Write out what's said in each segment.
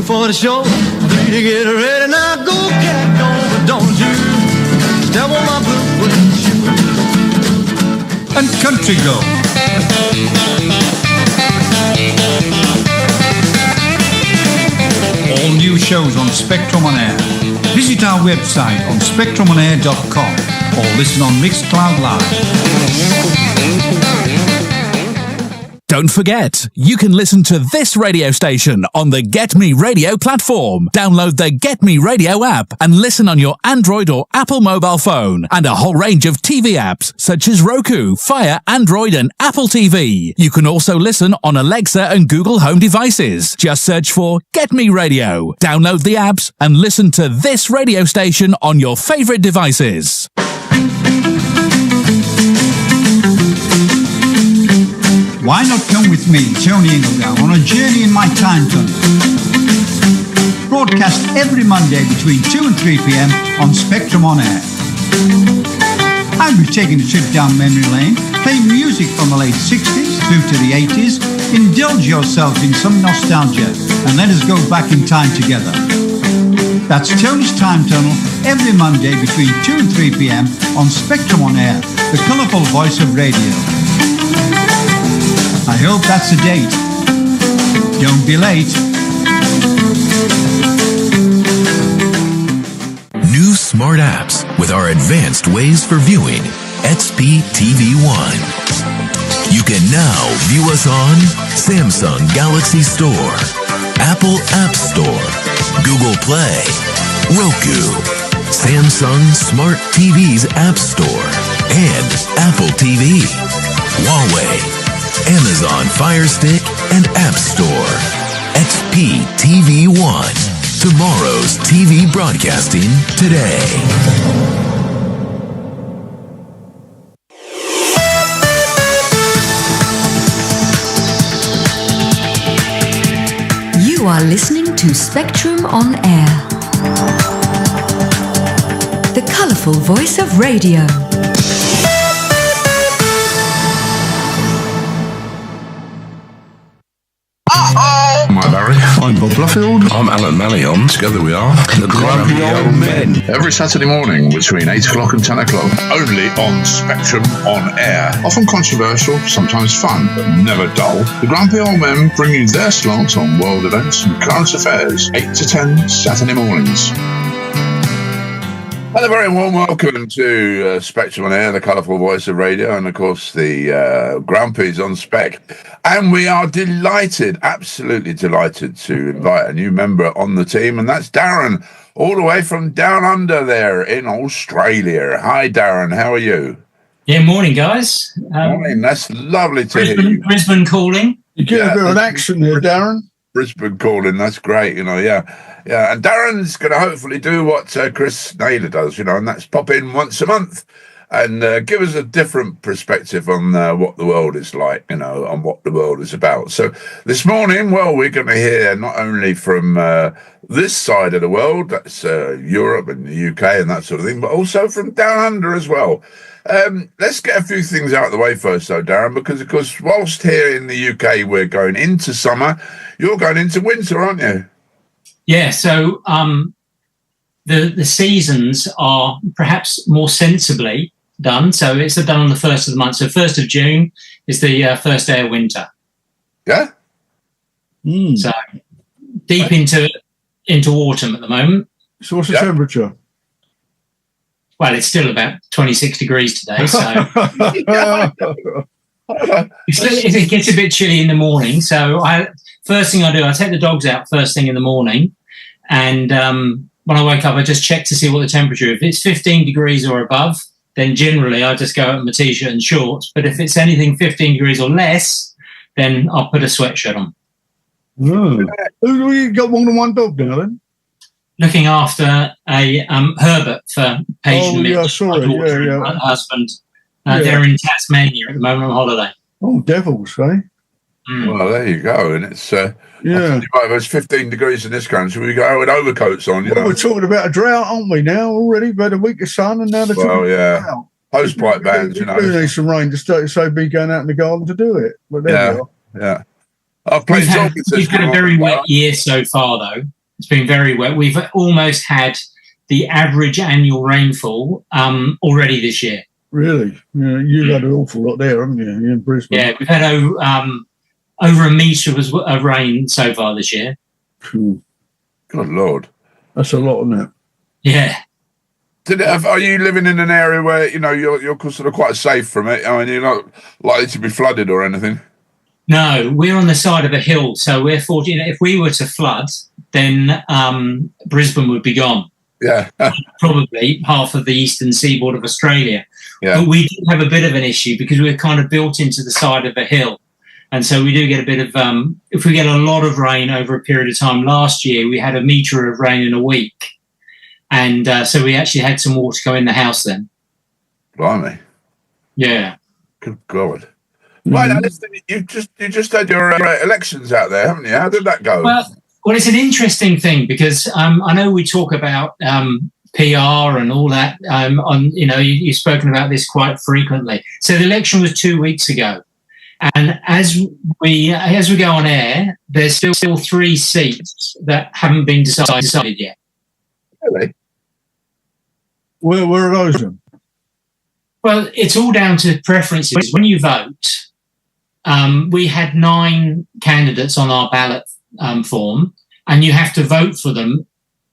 for the show. Three to get ready, now go cat go, but don't you step on my blue shoe. And country girl. All new shows on Spectrum On Air. Visit our website on spectrumonair.com or listen on Mixcloud Live. Don't forget, you can listen to this radio station on the Get Me Radio platform. Download the Get Me Radio app and listen on your Android or Apple mobile phone, and a whole range of TV apps such as Roku, Fire, Android and Apple TV. You can also listen on Alexa and Google Home devices. Just search for Get Me Radio. Download the apps and listen to this radio station on your favorite devices. Why not come with me, Tony Ingledown, on a journey in my time tunnel? Broadcast every Monday between 2 and 3 p.m. on Spectrum On Air. I'll be taking a trip down memory lane, playing music from the late 60s through to the 80s. Indulge yourself in some nostalgia and let us go back in time together. That's Tony's Time Tunnel every Monday between 2 and 3 p.m. on Spectrum On Air, the colourful voice of radio. I hope that's a date. Don't be late. New smart apps with our advanced ways for viewing. XP TV One. You can now view us on Samsung Galaxy Store, Apple App Store, Google Play, Roku, Samsung Smart TV's App Store, and Apple TV, Huawei, Amazon Fire Stick, and App Store. XP TV One. Tomorrow's TV broadcasting today. You are listening to Spectrum On Air, the colourful voice of radio. I'm Barry. I'm Bob Bluffield. I'm Alan Mallion. Together we are the Grumpy Old Men. Every Saturday morning between 8 o'clock and 10 o'clock. Only on Spectrum On Air. Often controversial, sometimes fun, but never dull. The Grumpy Old Men bring you their slants on world events and current affairs. 8 to 10 Saturday mornings. And a very warm welcome to Spectrum On Air, the colourful voice of radio, and of course the Grumpies On Spec. And we are delighted, absolutely delighted to invite a new member on the team, and that's Daren, all the way from down under there in Australia. Hi Daren, how are you? Yeah, morning guys. Morning, that's lovely to hear you. Brisbane calling. You get a bit of an accent there, Daren. Brisbane calling, that's great, yeah. Yeah, and Darren's going to hopefully do what Chris Naylor does, and that's pop in once a month and give us a different perspective on what the world is like, and what the world is about. So this morning, we're going to hear not only from this side of the world, that's Europe and the UK and that sort of thing, but also from down under as well. Let's get a few things out of the way first, though, Daren, because, of course, whilst here in the UK we're going into summer, you're going into winter, aren't you? Yeah, so the seasons are perhaps more sensibly done. So it's done on the 1st of the month. So 1st of June is the first day of winter. Yeah? So deep into autumn at the moment. So what's the temperature? Well, it's still about 26 degrees today. So it gets a bit chilly in the morning. So first thing I do, I take the dogs out first thing in the morning. And when I wake up, I just check to see what the temperature is. If it's 15 degrees or above, then generally I just go out in my T-shirt and shorts. But if it's anything 15 degrees or less, then I'll put a sweatshirt on. You got more than one dog now, then? Looking after a Herbert for Paige and me. Yeah, sorry. My husband. They're in Tasmania at the moment on holiday. Oh, devils, eh? Well, there you go. And it's, it's 15 degrees in this country. We go with overcoats on, We're talking about a drought, aren't we, now already? We've had a week of sun and now they're talking about a drought. Hosepipe bands, We do need some rain to start, so be going out in the garden to do it. But there we are. Yeah. I've played We've had a very wet year so far, though. It's been very wet. We've almost had the average annual rainfall already this year. Really? Yeah, you've had an awful lot there, haven't you, in Brisbane? Yeah, we've had over a metre of rain so far this year. Phew. Good Lord. That's a lot, isn't it? Yeah. Are you living in an area where, you're sort of quite safe from it? I mean, you're not likely to be flooded or anything? No, we're on the side of a hill, so we're fortunate. If we were to flood, then Brisbane would be gone. Yeah. Probably half of the eastern seaboard of Australia. Yeah. But we do have a bit of an issue because we're kind of built into the side of a hill. And so we do get a bit of, if we get a lot of rain over a period of time, last year we had a metre of rain in a week. And so we actually had some water go in the house then. Blimey. Yeah. Good God. Right, now, listen, you just had your elections out there, haven't you? How did that go? Well, it's an interesting thing because I know we talk about PR and all that. You've spoken about this quite frequently. So the election was 2 weeks ago, and as we go on air, there's still 3 seats that haven't been decided yet. Really? Where are those then? Well, it's all down to preferences. When you vote, we had 9 candidates on our ballot form, and you have to vote for them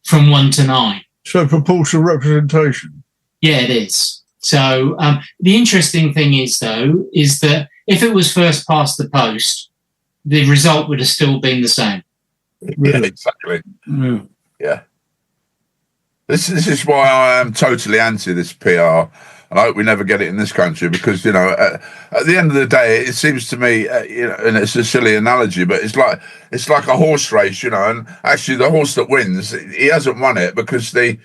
from 1 to 9. So proportional representation? Yeah, it is. So the interesting thing is, though, is that if it was first past the post, the result would have still been the same. Really? Yeah, exactly. Yeah. Yeah. This is why I am totally anti this PR. And I hope we never get it in this country because, at the end of the day, it seems to me, and it's a silly analogy, but it's like a horse race, and actually the horse that wins, he hasn't won it because the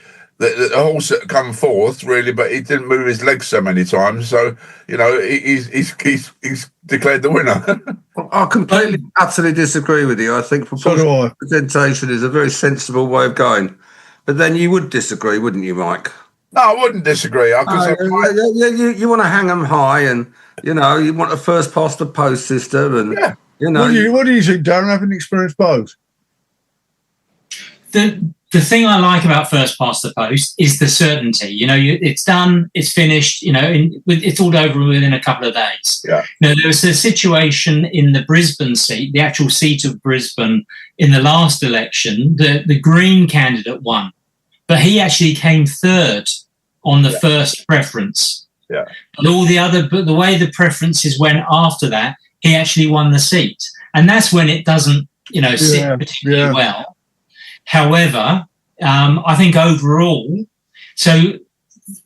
horse that come fourth, really, but he didn't move his legs so many times. So, he's declared the winner. I completely, utterly disagree with you. I think proportional representation is a very sensible way of going. But then you would disagree, wouldn't you, Mike? No, I wouldn't disagree. You want to hang them high, and you want a first past the post system, and What do you think, Daren? Having experienced both, the thing I like about first past the post is the certainty. It's done, it's finished. It's all over within a couple of days. Yeah. Now there was a situation in the Brisbane seat, the actual seat of Brisbane, in the last election. The Green candidate won, but he actually came third on the first preference. Yeah. But the way the preferences went after that, he actually won the seat. And that's when it doesn't, sit particularly well. However, I think overall, so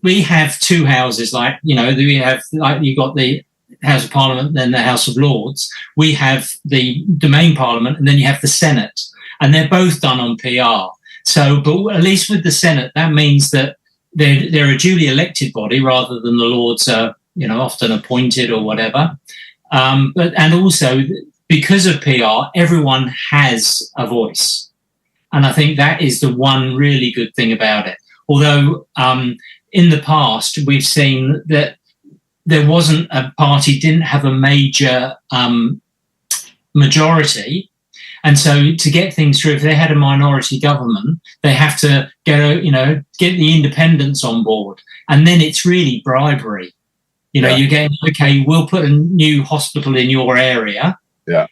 we have 2 houses, we have, you've got the House of Parliament and then the House of Lords. We have the main Parliament and then you have the Senate. And they're both done on PR. So, but at least with the Senate, that means that they're a duly elected body rather than the Lords are, often appointed or whatever. And also because of PR, everyone has a voice. And I think that is the one really good thing about it. Although in the past, we've seen that there wasn't a party, didn't have a major majority. And so to get things through, if they had a minority government, they have to get the independents on board. And then it's really bribery. You're getting, okay, we'll put a new hospital in your area. Yeah.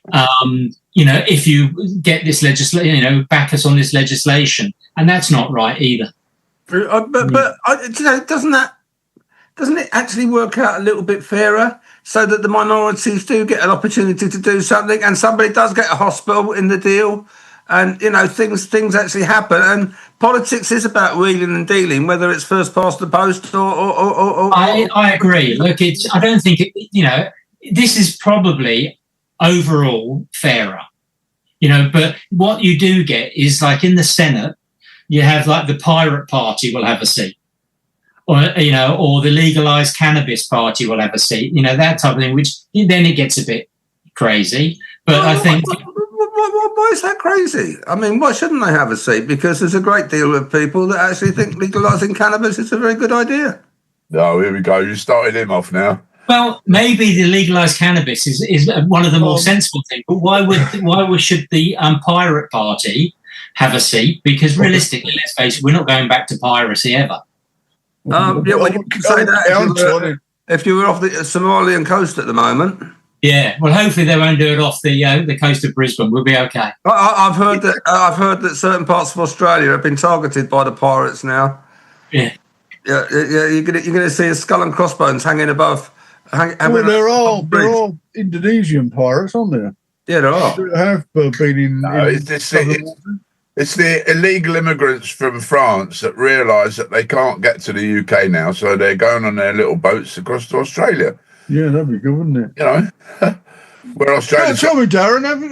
If you get this legislation, back us on this legislation. And that's not right either. But doesn't it actually work out a little bit fairer so that the minorities do get an opportunity to do something and somebody does get a hospital in the deal and, things actually happen, and politics is about wheeling and dealing, whether it's first past the post or I agree. Look, I don't think, this is probably overall fairer, but what you do get is like in the Senate, you have like the Pirate Party will have a seat. Or the legalised cannabis party will have a seat, that type of thing, which then it gets a bit crazy. But I think... Why is that crazy? I mean, why shouldn't they have a seat? Because there's a great deal of people that actually think legalising cannabis is a very good idea. No, here we go. You started him off now. Well, maybe the legalised cannabis is one of the more sensible things. But why should the Pirate Party have a seat, because realistically, let's face it, we're not going back to piracy ever. Well, you can say that if you were off the Somalian coast at the moment. Yeah, well, hopefully they won't do it off the coast of Brisbane. We'll be okay. I've heard that certain parts of Australia have been targeted by the pirates now. Yeah. You're gonna see a skull and crossbones hanging above. There are Indonesian pirates, aren't there? Yeah, there are. There have been in. It's the illegal immigrants from France that realise that they can't get to the UK now, so they're going on their little boats across to Australia. Yeah, that'd be good, wouldn't it? You know, where Australia. Tell me, Darren, have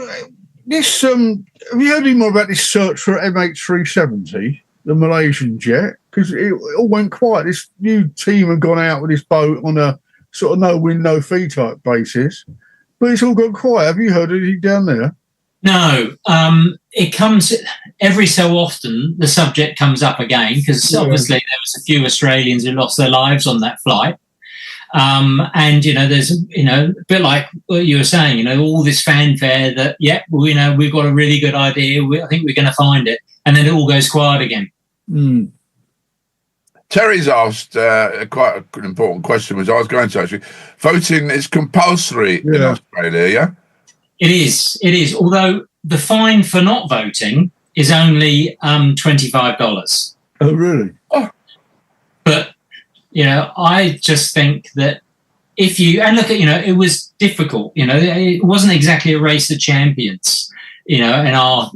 you heard any more about this search for MH370, the Malaysian jet? Because it all went quiet. This new team have gone out with this boat on a sort of no win, no fee type basis, but it's all gone quiet. Have you heard anything down there? No, it comes every so often. The subject comes up again because obviously there was a few Australians who lost their lives on that flight. And there's a bit like what you were saying. All this fanfare that we've got a really good idea. I think we're going to find it, and then it all goes quiet again. Mm. Terry's asked quite an important question, which I was going to actually. Voting is compulsory in Australia, yeah? It is. Although the fine for not voting is only $25. Oh, really? Oh. But, I just think that if you... And look at, it was difficult. It wasn't exactly a race of champions, in our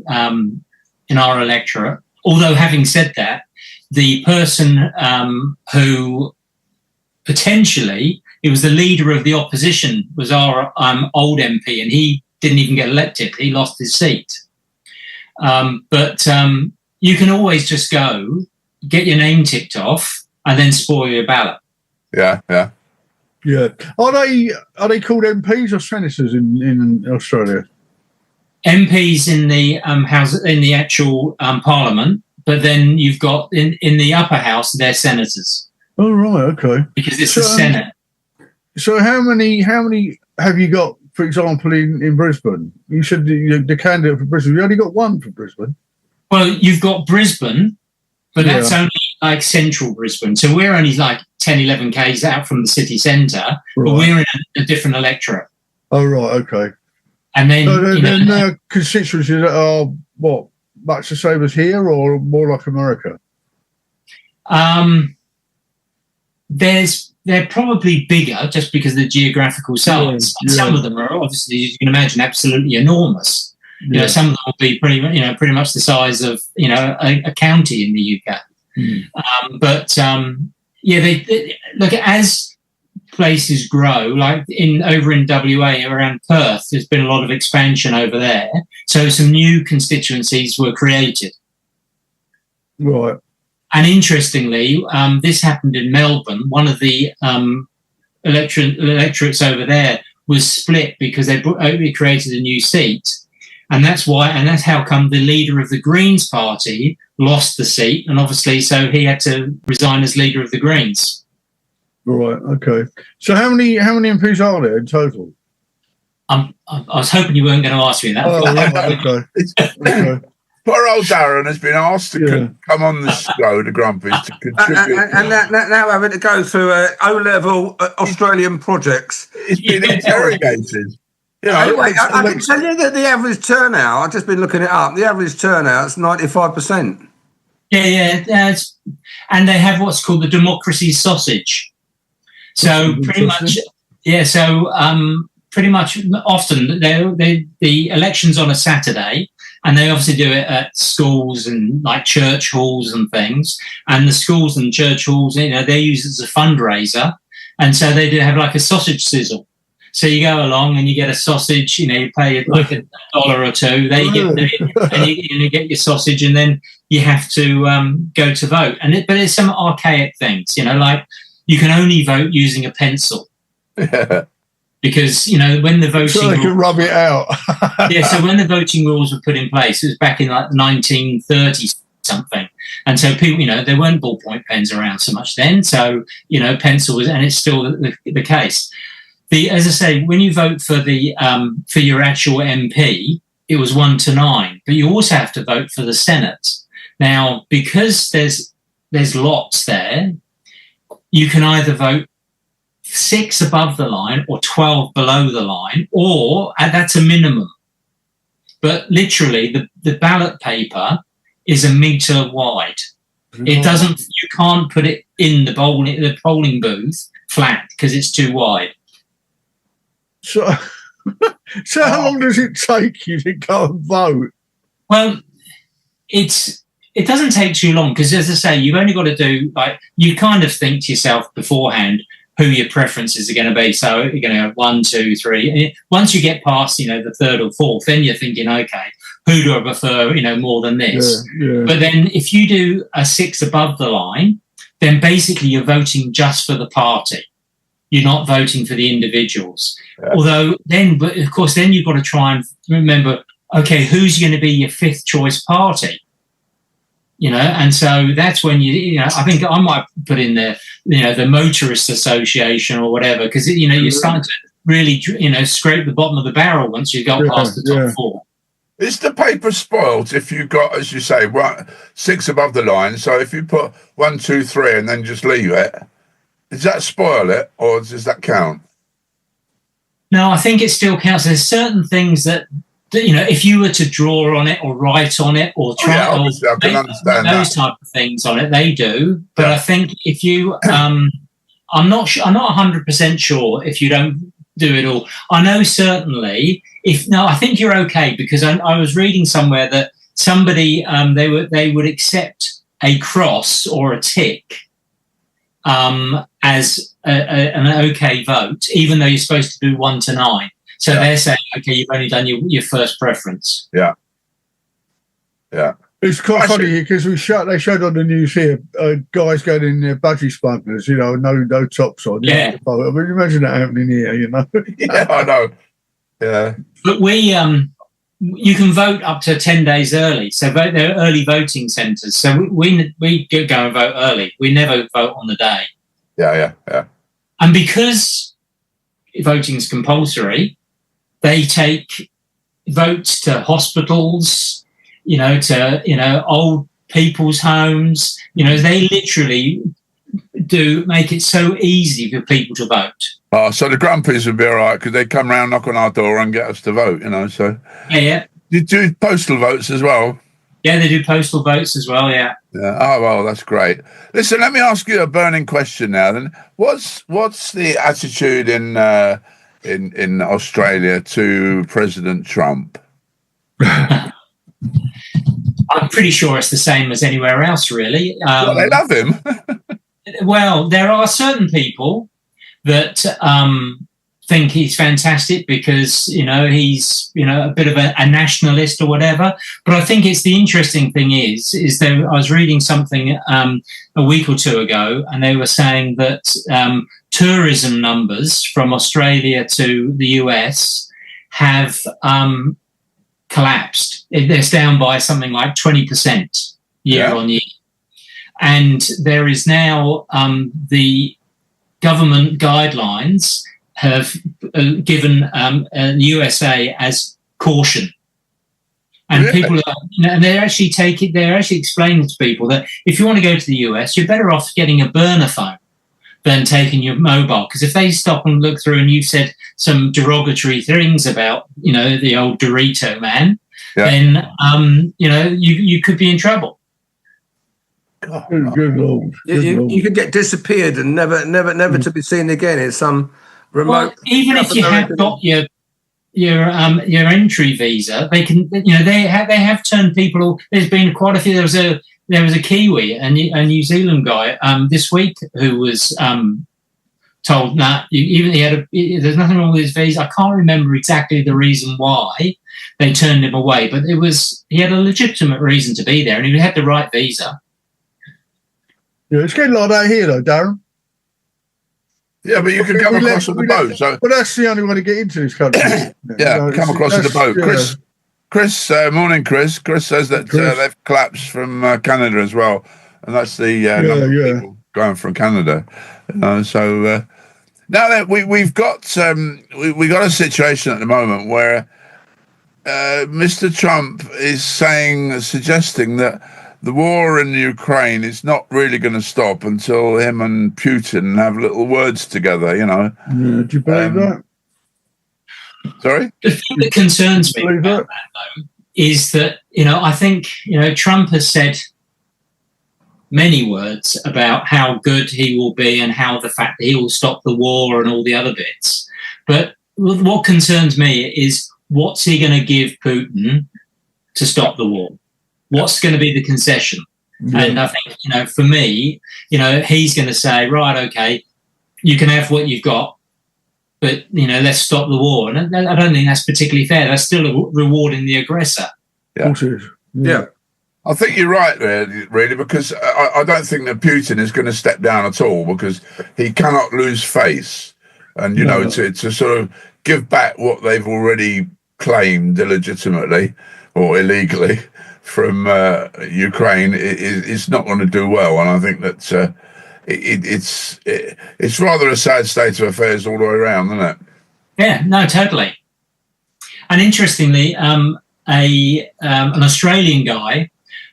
electorate. Although, having said that, the person who potentially... It was the leader of the opposition, was our old MP, and he didn't even get elected. He lost his seat. But you can always just go, get your name ticked off, and then spoil your ballot. Yeah. Are they called MPs or senators in Australia? MPs in the house, in the actual Parliament, but then you've got in the upper house, they're senators. Oh, right, okay. Because it's the Senate. So how many have you got, for example, in Brisbane? You said the candidate for Brisbane, you only got one for Brisbane. Well, you've got Brisbane, but that's only like central Brisbane. So we're only like 10, 11 k's out from the city centre, but we're in a different electorate. Oh, right, okay. And then, then their constituencies are, what, much the same as here or more like America? They're probably bigger just because of the geographical size. Yeah. Some of them are obviously, as you can imagine, absolutely enormous. Yeah. Some of them will be pretty much the size of a county in the UK. They look, as places grow, like over in WA around Perth, there's been a lot of expansion over there. So some new constituencies were created. Right. And interestingly, this happened in Melbourne. One of the electorates over there was split because they created a new seat. And that's how come the leader of the Greens party lost the seat. And obviously, so he had to resign as leader of the Greens. Right, okay. So how many MPs are there in total? I was hoping you weren't going to ask me that. Oh, right, okay. Poor old Daren has been asked to come on the show, the Grumpies, to contribute. And now having to go through O-level Australian projects. It's been interrogated. Anyway, I can tell you that the average turnout, I've just been looking it up, the average turnout is 95%. Yeah. And they have what's called the democracy sausage. So pretty much, pretty much often the election's on a Saturday, and they obviously do it at schools and like church halls and things. And the schools and church halls, they use it as a fundraiser. And so they do have like a sausage sizzle. So you go along and you get a sausage, you pay like $1 or $2. You get your sausage, and then you have to go to vote. But it's some archaic things, like you can only vote using a pencil. Because, when the voting... So they can rub it out. So when the voting rules were put in place, it was back in like 1930 something. And so people, there weren't ballpoint pens around so much then. So, pencil was, and it's still the case. As I say, when you vote for for your actual MP, it was 1-9. But you also have to vote for the Senate. Now, because there's lots there, you can either vote 6 above the line or 12 below the line, or that's a minimum. But literally, the ballot paper is a metre wide. It doesn't. You can't put it in the polling booth flat because it's too wide. So how long does it take you to go and vote? Well, it doesn't take too long because, as I say, you've only got to do, like, you kind of think to yourself beforehand who your preferences are going to be. So you're going to have 1, 2, 3. And once you get past, the third or fourth, then you're thinking, okay, who do I prefer, more than this? Yeah. But then if you do a 6 above the line, then basically you're voting just for the party. You're not voting for the individuals. Yeah. Although but of course, then you've got to try and remember, okay, who's going to be your 5th choice party? And so that's when I think I might put in there, the Motorists Association or whatever, because, you're starting to really, scrape the bottom of the barrel once you go past the top 4. Is the paper spoilt if you got, as you say, 6 above the line? So if you put 1, 2, 3 and then just leave it, does that spoil it or does that count? No, I think it still counts. There's certain things that if you were to draw on it or write on it or try I can understand those type of things on it, they do. But I think if you, I'm not 100% sure if you don't do it all. I know certainly I think you're okay, because I was reading somewhere that somebody they would accept a cross or a tick as an okay vote, even though you're supposed to do 1-9. So they're saying, okay, you've only done your first preference. Yeah. It's quite funny because they showed on the news here guys going in there, budgie smugglers, no tops on. Yeah. I mean, imagine that happening here, Yeah, I know. Yeah. But you can vote up to 10 days early. So there are early voting centres. So we go and vote early. We never vote on the day. Yeah. And because voting is compulsory, they take votes to hospitals, to old people's homes. They literally do make it so easy for people to vote. Oh, so the Grumpies would be all right because they come round, knock on our door and get us to vote, So yeah. You do postal votes as well? Yeah, they do postal votes as well, yeah. Oh, well, that's great. Listen, let me ask you a burning question now then. What's the attitude in Australia to President Trump? I'm pretty sure it's the same as anywhere else, really. They love him. Well, there are certain people that think he's fantastic because, he's, a bit of a nationalist or whatever. But I think it's the interesting thing is that I was reading something a week or two ago, and they were saying that tourism numbers from Australia to the US have collapsed. They're down by something like 20% year on year. And there is now the government guidelines have given the USA as caution. And people are, and they're actually explaining to people that if you want to go to the US, you're better off getting a burner phone than taking your mobile. Because if they stop and look through and you've said some derogatory things about, the old Dorito man, then, you could be in trouble. Good Lord. You could get disappeared and never to be seen again in some remote. Well, even if you have got your entry visa, they can. They have turned people. There's been quite a few. There was a Kiwi, a New Zealand guy this week who was told that there's nothing wrong with his visa. I can't remember exactly the reason why they turned him away, but he had a legitimate reason to be there, and he had the right visa. Yeah, it's getting like that here, though, Darren. Yeah, but you can come across on the boat. But that's the only way to get into this country. Come across on the boat. Chris, morning, Chris. Chris says that they've collapsed from Canada as well, and that's the number of people going from Canada. So now that we've got we got a situation at the moment where Mr. Trump is suggesting that the war in Ukraine is not really going to stop until him and Putin have little words together, Yeah, do you believe that? Sorry? The thing that concerns me about that, though, is that, I think, Trump has said many words about how good he will be and how the fact that he will stop the war and all the other bits. But what concerns me is what's he going to give Putin to stop the war? What's going to be the concession? Yeah. And I think, for me, he's going to say, right, okay, you can have what you've got, but, let's stop the war. And I don't think that's particularly fair. That's still rewarding the aggressor. Yeah. Yeah. I think you're right there, really, because I don't think that Putin is going to step down at all, because he cannot lose face. And, to sort of give back what they've already claimed illegitimately or illegally from Ukraine is not going to do well. And I think that it's rather a sad state of affairs all the way around, isn't it? Yeah, no, totally. And interestingly, an Australian guy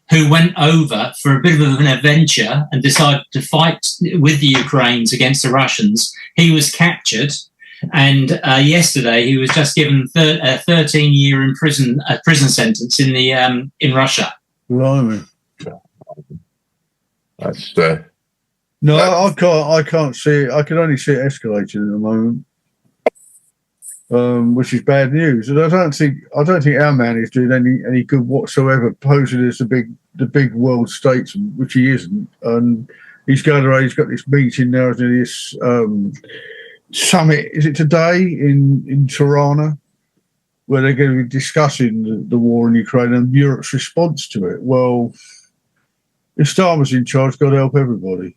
who went over for a bit of an adventure and decided to fight with the Ukrainians against the Russians, he was captured. And yesterday, he was just given a 13-year prison sentence in Russia. Blimey. That's no, I can't see it. I can only see it escalating at the moment, which is bad news. And I don't think our man is doing any good whatsoever, posing as the big world statesman, which he isn't. And he's going around. He's got this meeting now, this summit. Is it today in Tirana, where they're going to be discussing the war in Ukraine and Europe's response to it? Well, if Starmer's in charge, got to help everybody.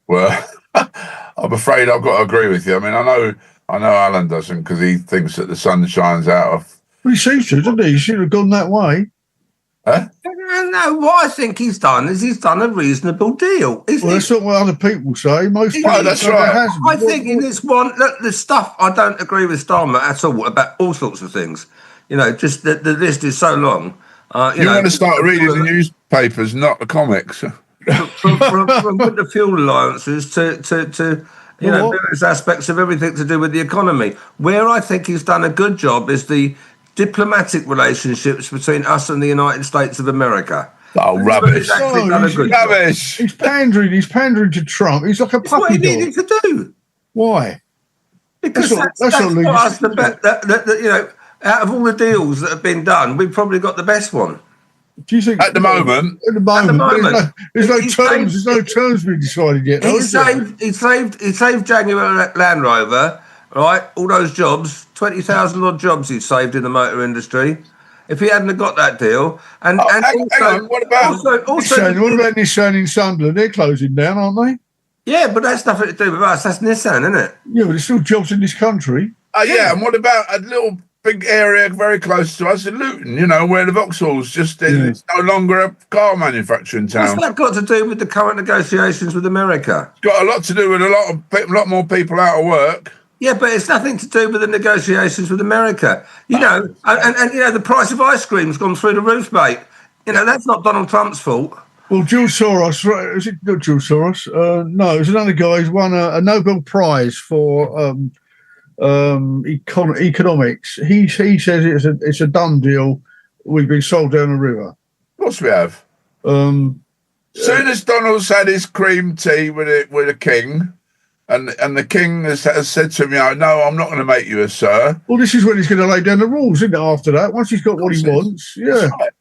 Well, I'm afraid I've got to agree with you. I mean, I know Alan doesn't, because he thinks that the sun shines out of. Well, he seems to, doesn't he? He should have gone that way. Huh? No, what I think he's done is he's done a reasonable deal. That's not what other people say. Most people that's right. I think in this one, the stuff, I don't agree with Starmer at all about all sorts of things. Just the list is so long. You want to start reading the newspapers, not the comics. from the fuel alliances to various aspects of everything to do with the economy. Where I think he's done a good job is the diplomatic relationships between us and the United States of America. Oh, rubbish! Rubbish! He's pandering. He's pandering to Trump. He's like a puppy dog. What he needed to do. Why? Because that's got us out of all the deals that have been done, we've probably got the best one. Do you think at the moment? There's no terms. There's no terms being decided yet. He saved Jaguar Land Rover, right? All those jobs, 20,000 odd jobs he's saved in the motor industry. If he hadn't have got that deal, hang on, what about Nissan in Sunderland? They're closing down, aren't they? Yeah, but that's nothing to do with us. That's Nissan, isn't it? Yeah, but there's still jobs in this country. Yeah, and what about a little big area very close to us in Luton, where the Vauxhall's just it's no longer a car manufacturing town. What's that got to do with the current negotiations with America? It's got a lot to do with a lot more people out of work. Yeah, but it's nothing to do with the negotiations with America. And the price of ice cream's gone through the roof, mate. That's not Donald Trump's fault. Well, Jules Soros, is it not Jules Soros? No, it's another guy who's won a Nobel Prize for economics. He says it's a done deal. We've been sold down the river. Of course we have. Soon as Donald's had his cream tea with a king, and the king has said to him, no, I'm not going to make you a sir. Well, this is when he's going to lay down the rules, isn't it? After that, once he's got what he wants, yeah. Right.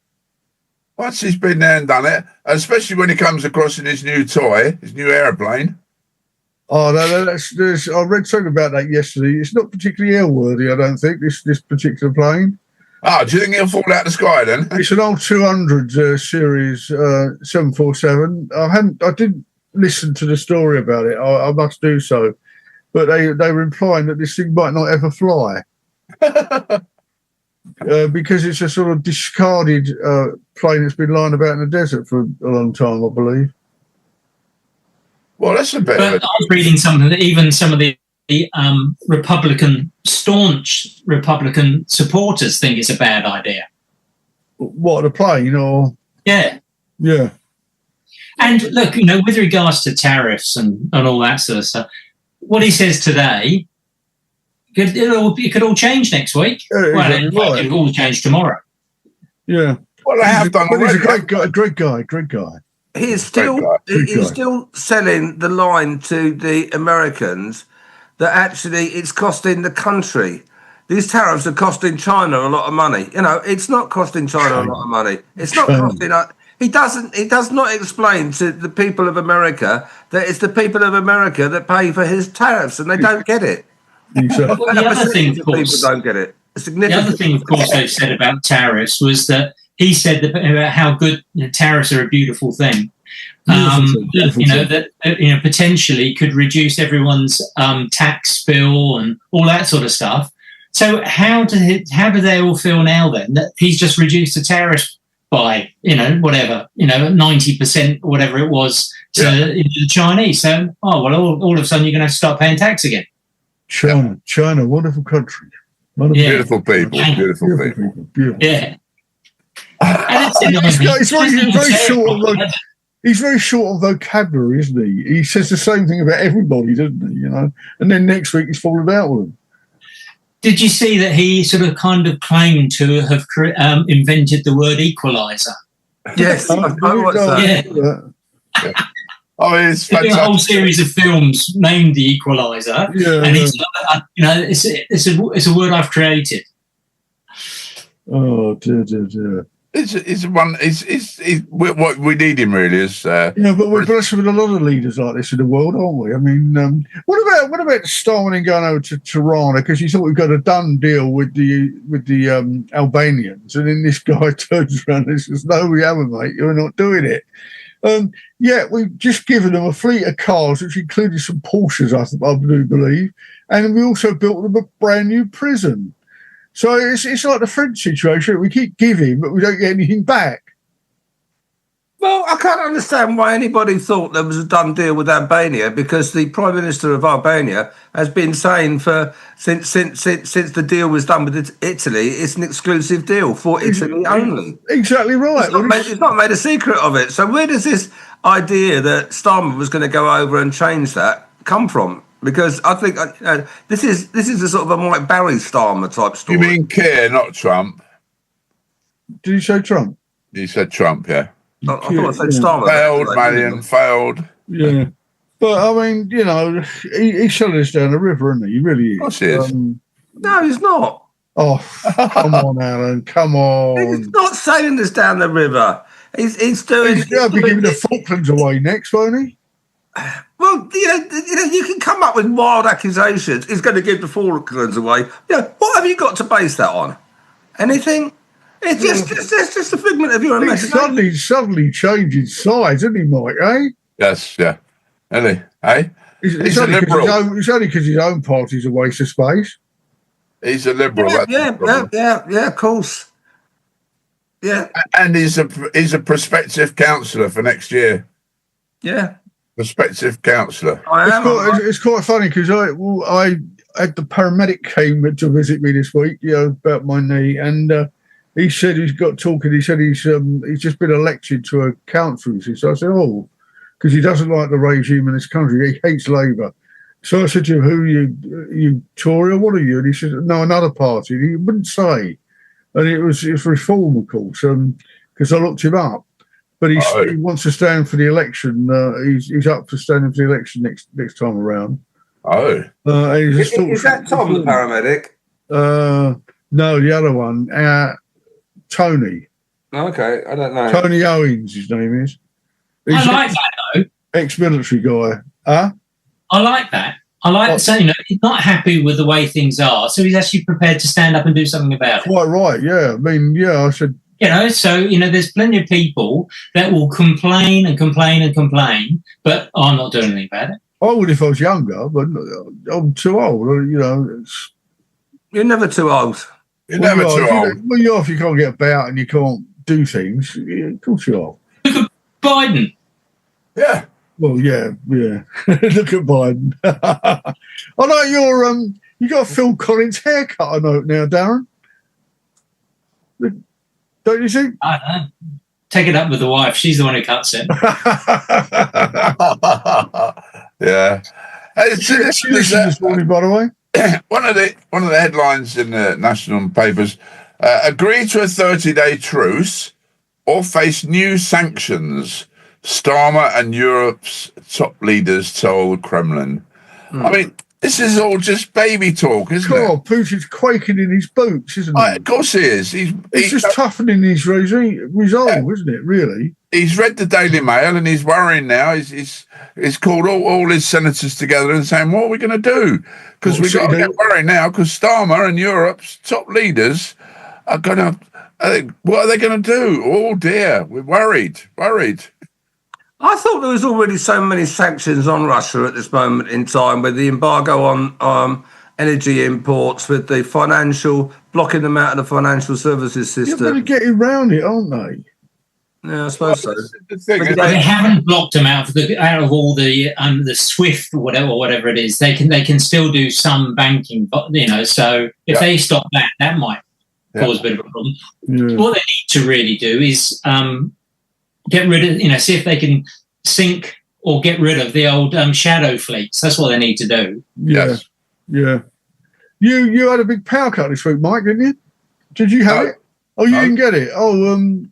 Once he's been there and done it, and especially when he comes across in his new toy, his new aeroplane. Oh, no, I read something about that yesterday. It's not particularly airworthy, I don't think, this particular plane. Oh, do you think he'll fall out of the sky then? It's an old 200 series 747. I didn't listen to the story about it. I must do so. But they were implying that this thing might not ever fly. Because it's a sort of discarded plane that's been lying about in the desert for a long time, I believe. Well, that's a bit. But I was reading something that even some of the staunch Republican supporters think it's a bad idea. What, a plane or? Yeah. Yeah. And look, with regards to tariffs and all that sort of stuff, what he says today, it could all change next week. Well, it could all change tomorrow. Yeah. Well, they have done. He's a great guy. He is still selling the line to the Americans that actually it's costing the country. These tariffs are costing China a lot of money. It's not costing China a lot of money. It's not costing. He does not explain to the people of America that it's the people of America that pay for his tariffs, and they don't get it. Well, the other thing, of course, people don't get it. The other thing, of course, they've said about tariffs was that he said that about how good tariffs are a beautiful thing. That potentially could reduce everyone's tax bill and all that sort of stuff. So how do they all feel now then that he's just reduced the tariff by 90% or whatever it was to the Chinese? So all of a sudden you're going to have to start paying tax again. China, wonderful country. Beautiful people. Yeah. He's very short of vocabulary, isn't he? He says the same thing about everybody, doesn't he? And then next week he's falling out with them. Did you see that he sort of kind of claimed to have invented the word equaliser? Yes, I watched that. Yeah. Oh, it's fantastic. A whole series of films named the Equaliser, and it's a word I've created. Oh dear. It's what we need him really is. But we're blessed with a lot of leaders like this in the world, aren't we? I mean, what about Stalin going over to Tirana because he thought we've got a done deal with the Albanians, and then this guy turns around and says, "No, we haven't, mate. You're not doing it." We've just given them a fleet of cars, which included some Porsches, I do believe, and we also built them a brand new prison. So it's like the French situation. We keep giving, but we don't get anything back. Well, I can't understand why anybody thought there was a done deal with Albania, because the Prime Minister of Albania has been saying since the deal was done with Italy, it's an exclusive deal for Italy only. Exactly right. It's not made a secret of it. So where does this idea that Starmer was going to go over and change that come from? Because I think this is a sort of a Mike Barry Starmer type story. You mean Keir, not Trump? Did you say Trump? You said Trump, yeah. I thought I said Starmer. Failed, Marion, failed. Yeah. But, I mean, he's selling us down the river, isn't he? He really is. Of course he is. No, he's not. Oh, come on, Alan, come on. He's not sailing us down the river. He's doing... He'll be giving the Falklands away next, won't he? Well, you can come up with wild accusations. He's going to give the Falklands away. What have you got to base that on? Anything? It's just a figment of your imagination. He's suddenly changing sides, isn't he, Mike? Eh? Yes, yeah. Isn't he? Eh? He's a liberal. It's only because his own party's a waste of space. He's a liberal. Yeah, of course. Yeah, and he's a prospective councillor for next year. Yeah. Prospective councillor. It's quite funny because I had the paramedic came to visit me this week, about my knee, and he said he's got talking. He said he's just been elected to a council. So I said, because he doesn't like the regime in this country. He hates Labour. So I said to him, "Who are you Tory or what are you?" And he said, "No, another party." And he wouldn't say, and it was Reform, of course, because I looked him up. But he wants to stand for the election. He's up for standing for the election next time around. Is that Tom, the paramedic? No, the other one, Tony. Okay, I don't know. Tony Owens, his name is. I like that though. Ex-military guy. Huh? I like that. I like saying he's not happy with the way things are, so he's actually prepared to stand up and do something about it. Quite right. Yeah. I mean, I said. So, there's plenty of people that will complain and complain and complain, but I'm not doing anything about it. I would if I was younger, but I'm too old. You're never too old. You're never too old. Well, you're if you can't get about and you can't do things. Of course you are. Look at Biden. Yeah. Well, yeah. Look at Biden. I like you got a Phil Collins haircut, I know now, Darren. Don't you think? I don't know. Take it up with the wife. She's the one who cuts it. Yeah. She listened this morning, by the way. One of the headlines in the national papers: agree to a 30-day truce or face new sanctions. Starmer and Europe's top leaders told Kremlin. I mean, this is all just baby talk, isn't it? Putin's quaking in his boots, isn't he? Of course he is. He's just toughening his resolve, isn't it, really? He's read the Daily Mail and he's worrying now. He's called all his senators together and saying, what are we going to do? Because we've got to get worried now because Starmer and Europe's top leaders are going to... what are they going to do? Oh, dear. We're worried. I thought there was already so many sanctions on Russia at this moment in time, with the embargo on energy imports, with the blocking them out of the financial services system. They're getting around it, aren't they? Yeah, I suppose so. They haven't blocked them out of all the SWIFT or whatever it is. They can still do some banking, but so if they stop that might cause a bit of a problem. Yeah. What they need to really do is get rid of, see if they can sink or get rid of the old shadow fleets. That's what they need to do. Yes. Yeah. You had a big power cut this week, Mike, didn't you? Did you have it? Oh, you didn't get it? Oh,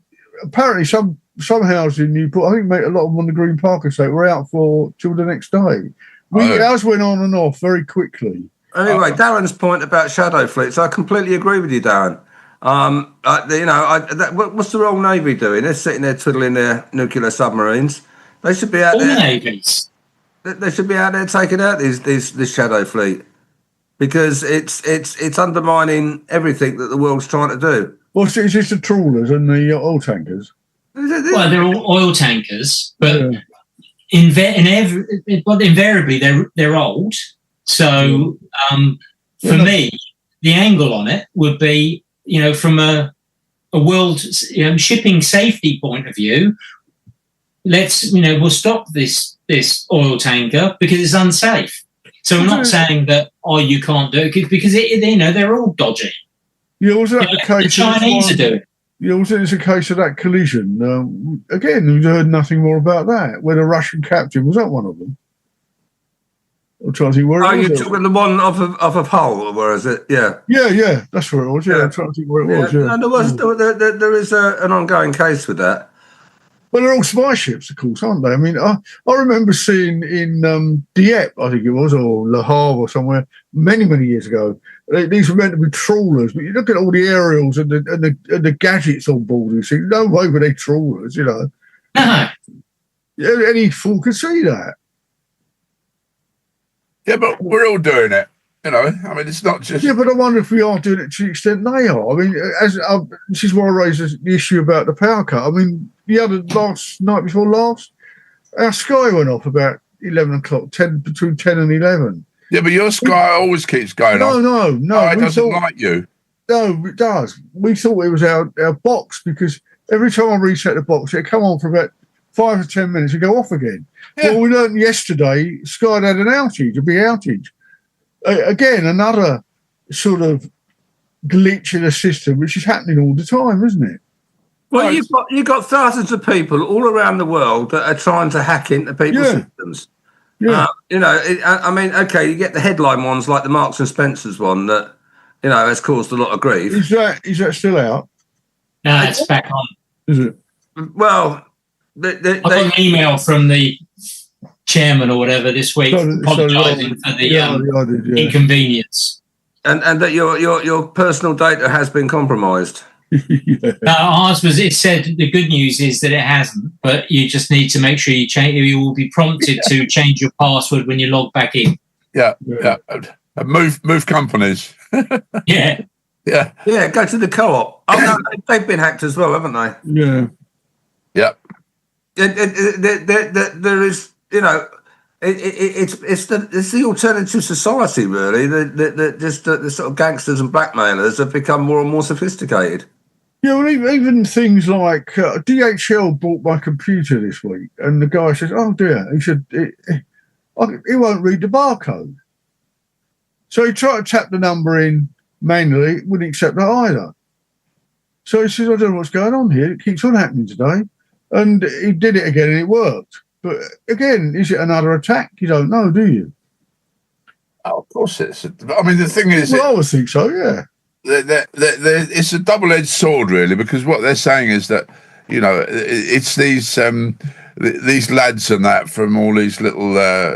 apparently some houses in Newport, I think a lot of them on the Green Park estate were out till the next day. Ours went on and off very quickly. Anyway, Darren's point about shadow fleets, I completely agree with you, Darren. What's the Royal Navy doing? They're sitting there twiddling their nuclear submarines. They should be out there. Navies. They should be out there taking out this shadow fleet, because it's undermining everything that the world's trying to do. Well, it's just the trawlers and the oil tankers. Well, they're all oil tankers, but invariably they're old. So for me, the angle on it would be, from a world shipping safety point of view, we'll stop this oil tanker because it's unsafe. So I'm not saying that you can't do it because they're all dodgy. Yeah, was that the case? The Chinese are doing. Yeah, was it a case of that collision? Again, we've heard nothing more about that. When a Russian captain, was that one of them? I'm trying to think where it was. You're talking the one off of Hull, or where is it? Yeah. Yeah, that's where it was. Yeah, I'm trying to think where it was. Yeah. No, there is an ongoing case with that. Well, they're all spy ships, of course, aren't they? I mean, I remember seeing in Dieppe, I think it was, or Le Havre or somewhere, many, many years ago, these were meant to be trawlers, but you look at all the aerials and the gadgets on board, you think, no way were they trawlers, No. Any fool could see that. Yeah, but we're all doing it. I mean, it's not just... Yeah, but I wonder if we are doing it to the extent they are. I mean, this is why I raised the issue about the power cut. I mean, the other night before last, our Sky went off about 11 o'clock, between 10 and 11. Yeah, but your Sky always keeps going off. No. It doesn't like you. No, it does. We thought it was our box, because every time I reset the box, it'd come on for about 5 or 10 minutes and go off again. Yeah. Well, we learned yesterday Sky had an outage, a big outage. Again, another sort of glitch in the system, which is happening all the time, isn't it? Well, you've got thousands of people all around the world that are trying to hack into people's systems. Yeah. I mean, okay, you get the headline ones like the Marks and Spencer's one that, has caused a lot of grief. Is that still out? No, it's back on. Is it? Well, I got an email from the chairman or whatever this week apologising for the inconvenience, and that your personal data has been compromised. Ours was. It said the good news is that it hasn't, but you just need to make sure you change. You will be prompted to change your password when you log back in. Yeah. Move companies. Yeah. Go to the co-op. Oh no, they've been hacked as well, haven't they? Yeah. Yep. There is. It's the alternative society, really. The sort of gangsters and blackmailers have become more and more sophisticated. Yeah, well, even things like DHL bought my computer this week, and the guy says, "Oh dear," he said, "He won't read the barcode." So he tried to tap the number in manually, it wouldn't accept that either. So he says, "I don't know what's going on here. It keeps on happening today," and he did it again, and it worked. But again, is it another attack? You don't know, do you? Oh, of course it's. I mean, the thing is, well, I would think so. Yeah. It's a double-edged sword, really, because what they're saying is that, you know, it's these lads and that from all these little,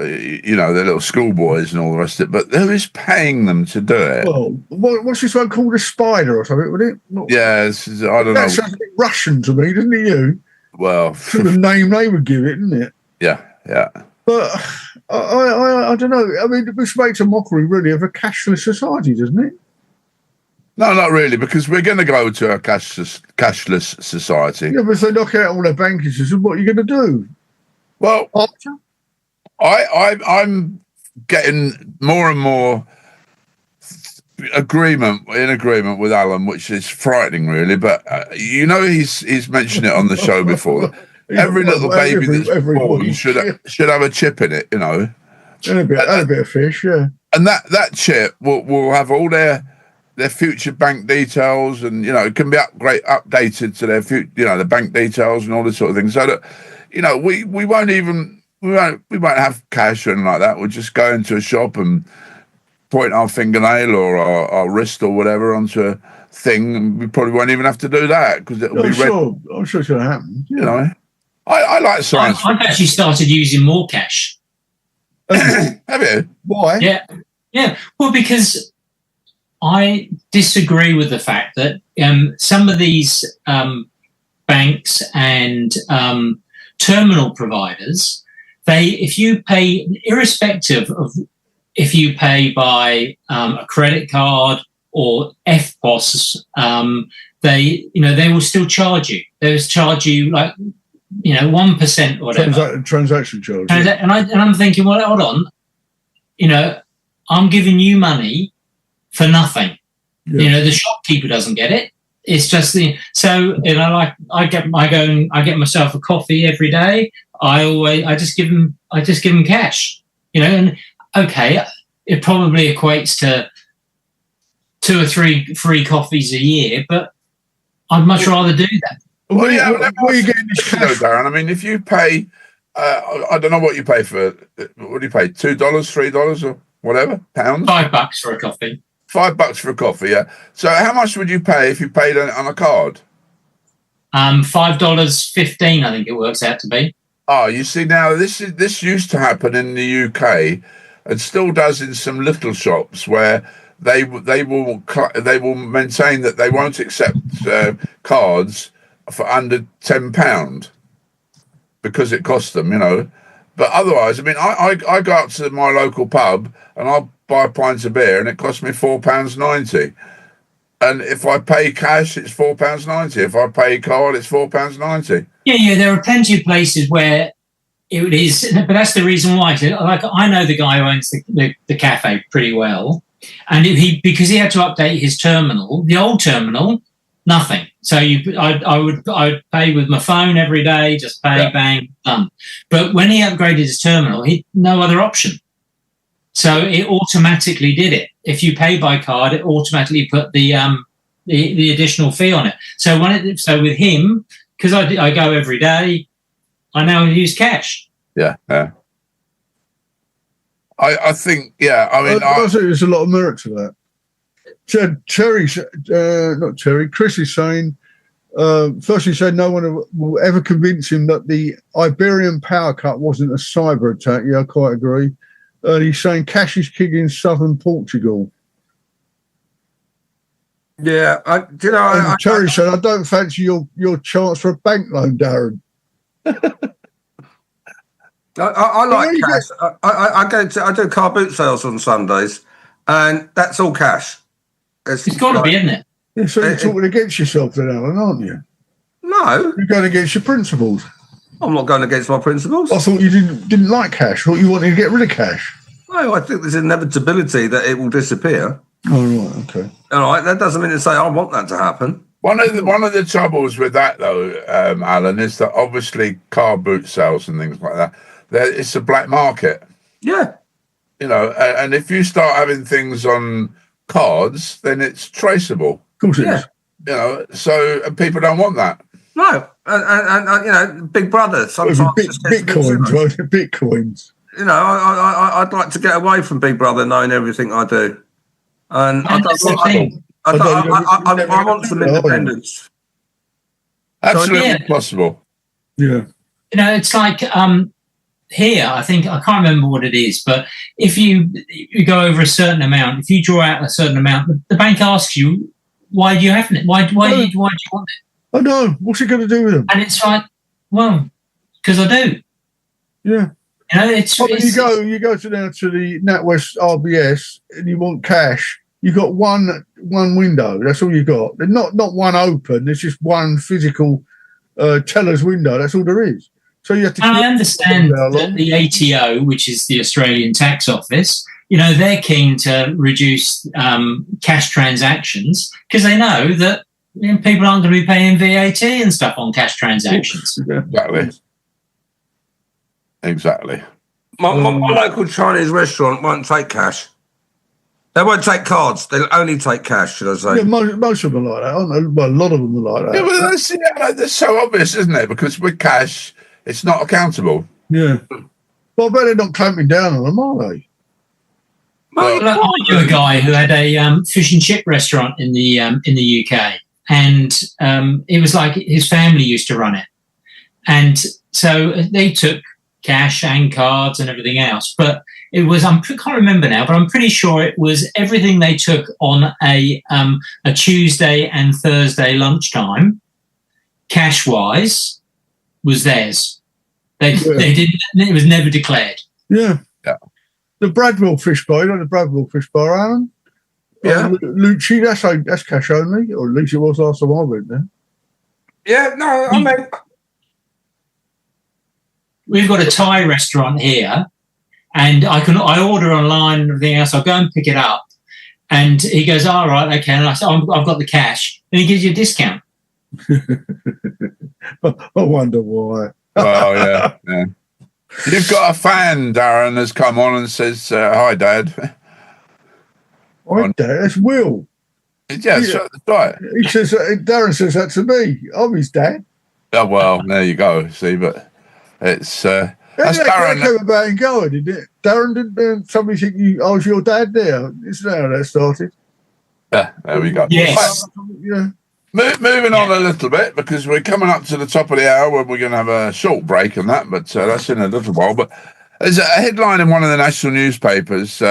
you know, the little schoolboys and all the rest of it, but who is paying them to do it? Well, what's this one called, a spider or something, would it? Yeah, I don't know. That sounds a bit Russian to me, doesn't it, you? Well, sort of name they would give it, isn't it? Yeah. But I don't know. I mean, this makes a mockery, really, of a cashless society, doesn't it? No, not really, because we're going to go to a cashless society. Yeah, but if they knock out all their banking system, what are you going to do? Well, I'm getting more and more in agreement with Alan, which is frightening, really. But you know, he's mentioned it on the show before. Every little baby that's born should have a chip in it, you know, and a bit of fish, yeah. And that chip will have all their future bank details, and you know, it can be updated to their future, you know, the bank details and all this sort of thing. So that, you know, we won't have cash or anything like that. We'll just go into a shop and point our fingernail or our wrist or whatever onto a thing, and we probably won't even have to do that because it'll be ready. I'm sure it's going to happen. You know, I like science. I've actually started using more cash. Have you? Why? Yeah. Well, because I disagree with the fact that some of these banks and terminal providers, if you pay, irrespective of if you pay by a credit card or FPOS, they will still charge you. They'll charge you 1% or whatever. Transaction charge. And I'm thinking, well, hold on, you know, I'm giving you money for nothing. Yeah. You know, the shopkeeper doesn't get it. It's just so, you know, like I get myself a coffee every day. I just give them cash, you know, and okay, it probably equates to 2 or 3 free coffees a year, but I'd much rather do that. Well, yeah, what are you getting this cash, Darren? I mean, if you pay, I don't know what you pay for. What do you pay? $2, $3, or whatever pounds? $5 for a coffee. $5 for a coffee, yeah. So how much would you pay if you paid on a card? $5.15, I think it works out to be. Oh, you see, now this used to happen in the UK, and still does in some little shops where they will maintain that they won't accept cards for under £10 because it costs them, you know. But otherwise, I mean, I go up to my local pub and I'll buy a pint of beer and it costs me £4.90. And if I pay cash, it's £4.90. If I pay card, it's £4.90. Yeah. There are plenty of places where it is, but that's the reason why. Like, I know the guy who owns the cafe pretty well, and because he had to update his terminal, the old terminal, nothing. So I would pay with my phone every day, just pay, bang, done. But when he upgraded his terminal, he no other option. So it automatically did it. If you pay by card, it automatically put the additional fee on it. So with him, because I go every day, I now use cash. Yeah. I think, yeah. I mean, I think there's a lot of merit to that. Chris is saying, first he said no one will ever convince him that the Iberian power cut wasn't a cyber attack. Yeah, I quite agree. He's saying cash is king in southern Portugal. Yeah, Terry said, I don't fancy your chance for a bank loan, Darren. I like cash. I do car boot sales on Sundays, and that's all cash. It's got to be, isn't it? Yeah, so you're talking against yourself then, Alan, aren't you? No. You're going against your principles. I'm not going against my principles. I thought you didn't like cash. I thought you wanted to get rid of cash. No, I think there's inevitability that it will disappear. Oh, right, okay. All right, that doesn't mean to say I want that to happen. One of the troubles with that, though, Alan, is that obviously car boot sales and things like that, it's a black market. Yeah. You know, and if you start having things on cards, then it's traceable. Of course it is. You know, so and people don't want that. No, and you know, Big Brother sometimes Bitcoins, right? Bitcoins. You know, I'd like to get away from Big Brother knowing everything I do, and I want some independence. Absolutely possible. Yeah. You know, it's like here, I can't remember what it is, but if you go over a certain amount, if you draw out a certain amount, the bank asks you, why do you have it? Why do you want it? I know. What's it going to do with them? And it's like, well, because I do. Yeah. You know, you go to the NatWest RBS and you want cash. You got one window. That's all you got. Not one open. There's just one physical teller's window. That's all there is. So you have to. I understand that the ATO, which is the Australian Tax Office, you know, they're keen to reduce cash transactions because they know that people aren't going to be paying VAT and stuff on cash transactions. Exactly. My local Chinese restaurant won't take cash. They won't take cards. They'll only take cash, should I say? Yeah, most of them are like that, aren't they? Well, a lot of them are like that. Yeah, but that's so obvious, isn't it? Because with cash, it's not accountable. Yeah. Well, I bet they're not clamping down on them, are they? Well, I knew a guy who had a fish and chip restaurant in the UK, and it was like his family used to run it, and so they took cash and cards and everything else. But it was I can't remember now, but I'm pretty sure it was everything they took on a Tuesday and Thursday lunchtime, cash wise, was theirs. They didn't. It was never declared. Yeah. The Bradwell fish bar, you know the Bradwell fish bar, Alan? Yeah. Lucci, that's cash only, or at least it was last time I went there. Yeah, no, I mean... We've got a Thai restaurant here, and I order online and everything else. I'll go and pick it up. And he goes, all right, okay. And I said, I've got the cash. And he gives you a discount. I wonder why. Well, yeah. You've got a fan, Daren, has come on and says, hi, Dad. Hi, Dad. That's Will. Yeah, that's right. He says, Daren says that to me. I'm his dad. Oh, well, there you go. See, but it's... that's Daren. That came about and going, didn't it? Daren, didn't somebody think I was your dad there? Isn't that how that started? Yeah, there we go. Yes. Yeah. Moving on a little bit, because we're coming up to the top of the hour when we're going to have a short break on that, but that's in a little while. But there's a headline in one of the national newspapers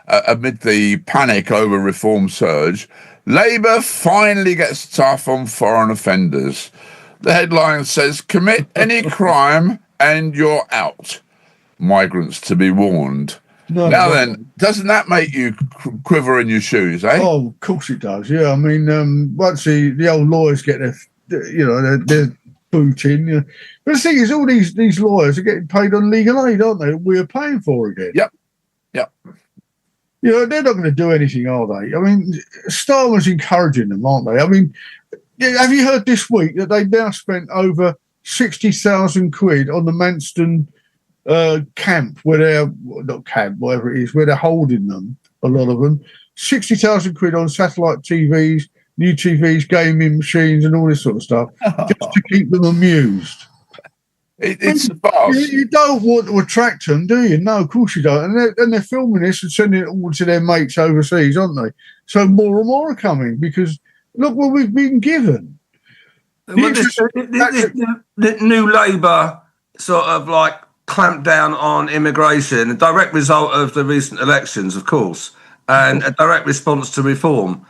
amid the panic over reform surge. Labour finally gets tough on foreign offenders. The headline says, commit any crime and you're out. Migrants to be warned. No, then, doesn't that make you quiver in your shoes, eh? Oh, of course it does. Yeah, I mean, once the old lawyers get their boot in. But the thing is, all these lawyers are getting paid on legal aid, aren't they? We're paying for again. Yep. You know, they're not going to do anything, are they? I mean, Starmer's encouraging them, aren't they? I mean, have you heard this week that they've now spent over 60,000 quid on the Manston camp where they're not camp, whatever it is, where they're holding them, a lot of them, 60,000 quid on satellite TVs, new TVs, gaming machines, and all this sort of stuff, just to keep them amused. It's a farce. You don't want to attract them, do you? No, of course you don't. And they're filming this and sending it all to their mates overseas, aren't they? So more and more are coming because look what we've been given. The new Labour sort of like clamp down on immigration, a direct result of the recent elections, of course, and a direct response to reform.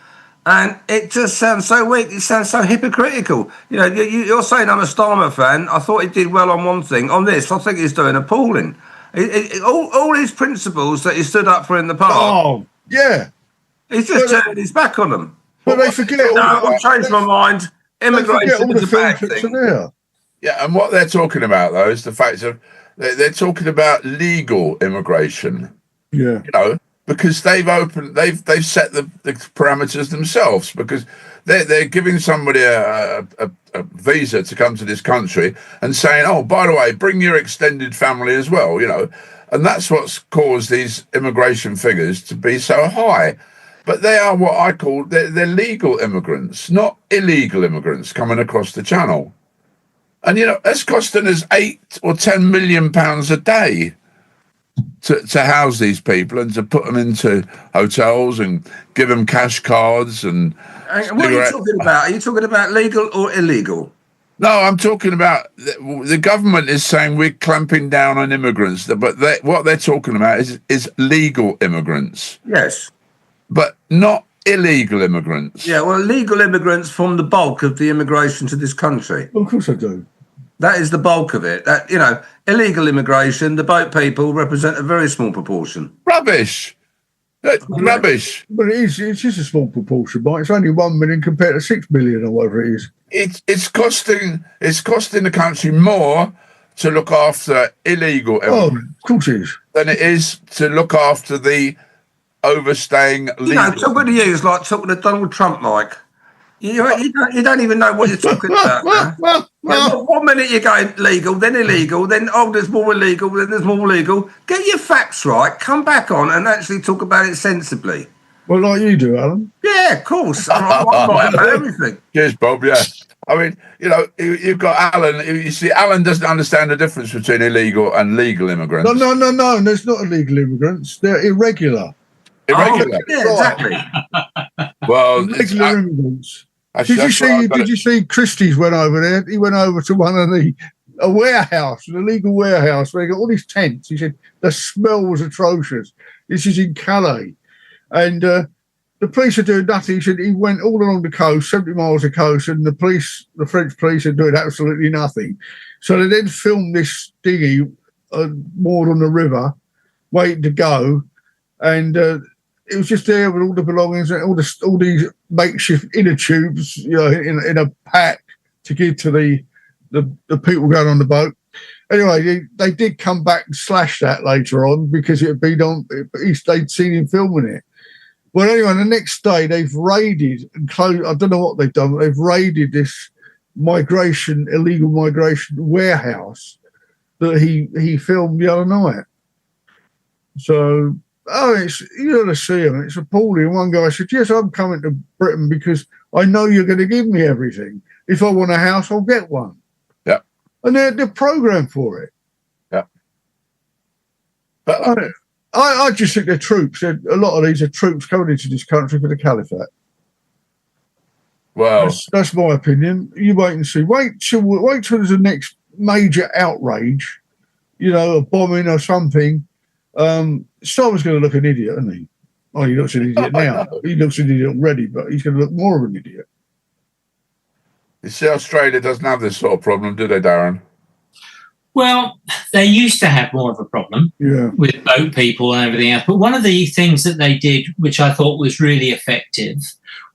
And it just sounds so weak. It sounds so hypocritical. You know, you're saying I'm a Starmer fan. I thought he did well on one thing. On this, I think he's doing appalling. All these principles that he stood up for in the past. Oh, yeah. He's just turned his back on them. But they forget. I've changed my mind. Immigration is a bad thing. Yeah, and what they're talking about, though, is the fact of they're talking about legal immigration. Yeah. You know, because they've set the parameters themselves, because they're giving somebody a visa to come to this country and saying, oh, by the way, bring your extended family as well, and that's what's caused these immigration figures to be so high. But they are what I call they're legal immigrants, not illegal immigrants coming across the channel. And that's costing us £8 or £10 million a day to house these people and to put them into hotels and give them cash cards and. What are you talking about? Are you talking about legal or illegal? No, I'm talking about the government is saying we're clamping down on immigrants, but what they're talking about is legal immigrants. Yes. But not illegal immigrants. Yeah, well, legal immigrants form the bulk of the immigration to this country. Well, of course I do. That is the bulk of it. That illegal immigration, the boat people represent a very small proportion. Rubbish. Rubbish. But it's just a small proportion, but it's only 1 million compared to 6 million or whatever it is. It's costing the country more to look after illegal immigrants. Oh, of course it is. Than it is to look after the overstaying legal. Talking to you is like talking to Donald Trump, Mike. You don't even know what you're talking about. Well, 1 minute you're going legal, then illegal, then there's more illegal, then there's more legal. Get your facts right, come back on and actually talk about it sensibly. Well, like you do, Alan. Yeah, of course. I'm right about everything. Cheers, Bob, yeah. I mean, you've got Alan. You see, Alan doesn't understand the difference between illegal and legal immigrants. No. There's not illegal immigrants. They're irregular. Irregular? Yeah, exactly. Well, irregular immigrants. Did you see Christie's went over there? He went over to one of a warehouse, an illegal warehouse where they got all these tents. He said the smell was atrocious. This is in Calais. And the police are doing nothing. He said he went all along the coast, 70 miles of coast, and the French police are doing absolutely nothing. So they then filmed this dinghy moored on the river, waiting to go. And it was just there with all the belongings and all these makeshift inner tubes, in a pack to give to the people going on the boat. Anyway, they did come back and slash that later on because it had been on. They'd seen him filming it. Well, anyway, the next day they've raided and closed. I don't know what they've done, but they've raided this illegal migration warehouse that he filmed the other night. So. You ought to see them. It's appalling. One guy said, yes, I'm coming to Britain because I know you're going to give me everything. If I want a house, I'll get one. Yeah. And they're programmed for it. Yeah. But I just think they're troops. A lot of these are troops coming into this country for the caliphate. Well, that's my opinion. You wait and see. Wait till there's a next major outrage, a bombing or something. Starmer's going to look an idiot, isn't he? Oh, he looks an idiot now. He looks an idiot already, but he's going to look more of an idiot. You see, Australia doesn't have this sort of problem, do they, Daren? Well, they used to have more of a problem with boat people and everything else. But one of the things that they did, which I thought was really effective,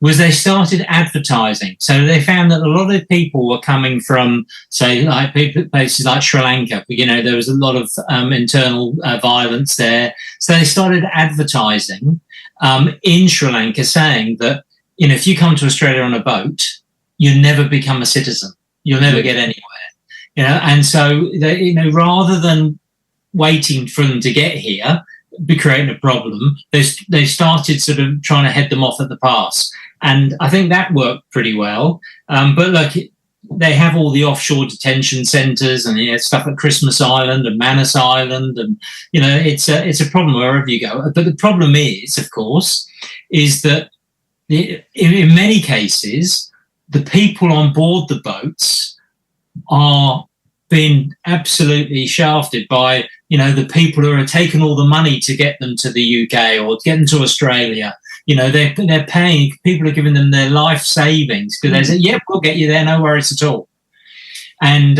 was they started advertising. So they found that a lot of people were coming from, say, like places like Sri Lanka. There was a lot of internal violence there. So they started advertising in Sri Lanka saying that, if you come to Australia on a boat, you never become a citizen. You'll never get anywhere. And so, rather than waiting for them to get here, be creating a problem, they started sort of trying to head them off at the pass. And I think that worked pretty well. But look, they have all the offshore detention centres and stuff at Christmas Island and Manus Island. And, it's a problem wherever you go. But the problem is, of course, is that in many cases, the people on board the boats are being absolutely shafted by, the people who are taking all the money to get them to the UK or get them to Australia. They're paying, people are giving them their life savings because they say, yep, we'll get you there, no worries at all. And,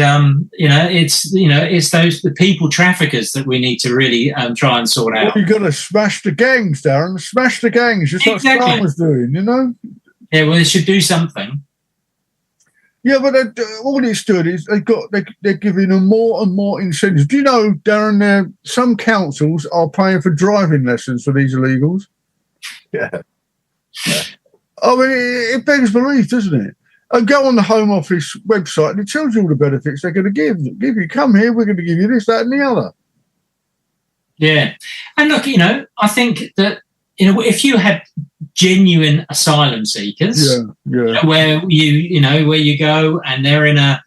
it's the people traffickers that we need to really try and sort out. Well, you've got to smash the gangs, Daren. Smash the gangs, just like Starmer's doing, Yeah, well, they should do something. Yeah, but all it's doing is they're giving them more and more incentives. Do you know, Darren, some councils are paying for driving lessons for these illegals? Yeah. I mean, it begs belief, doesn't it? And go on the Home Office website and it tells you all the benefits they're going to give you. Come here, we're going to give you this, that, and the other. Yeah. And look, I think that, if you had genuine asylum seekers, where you go and they're in a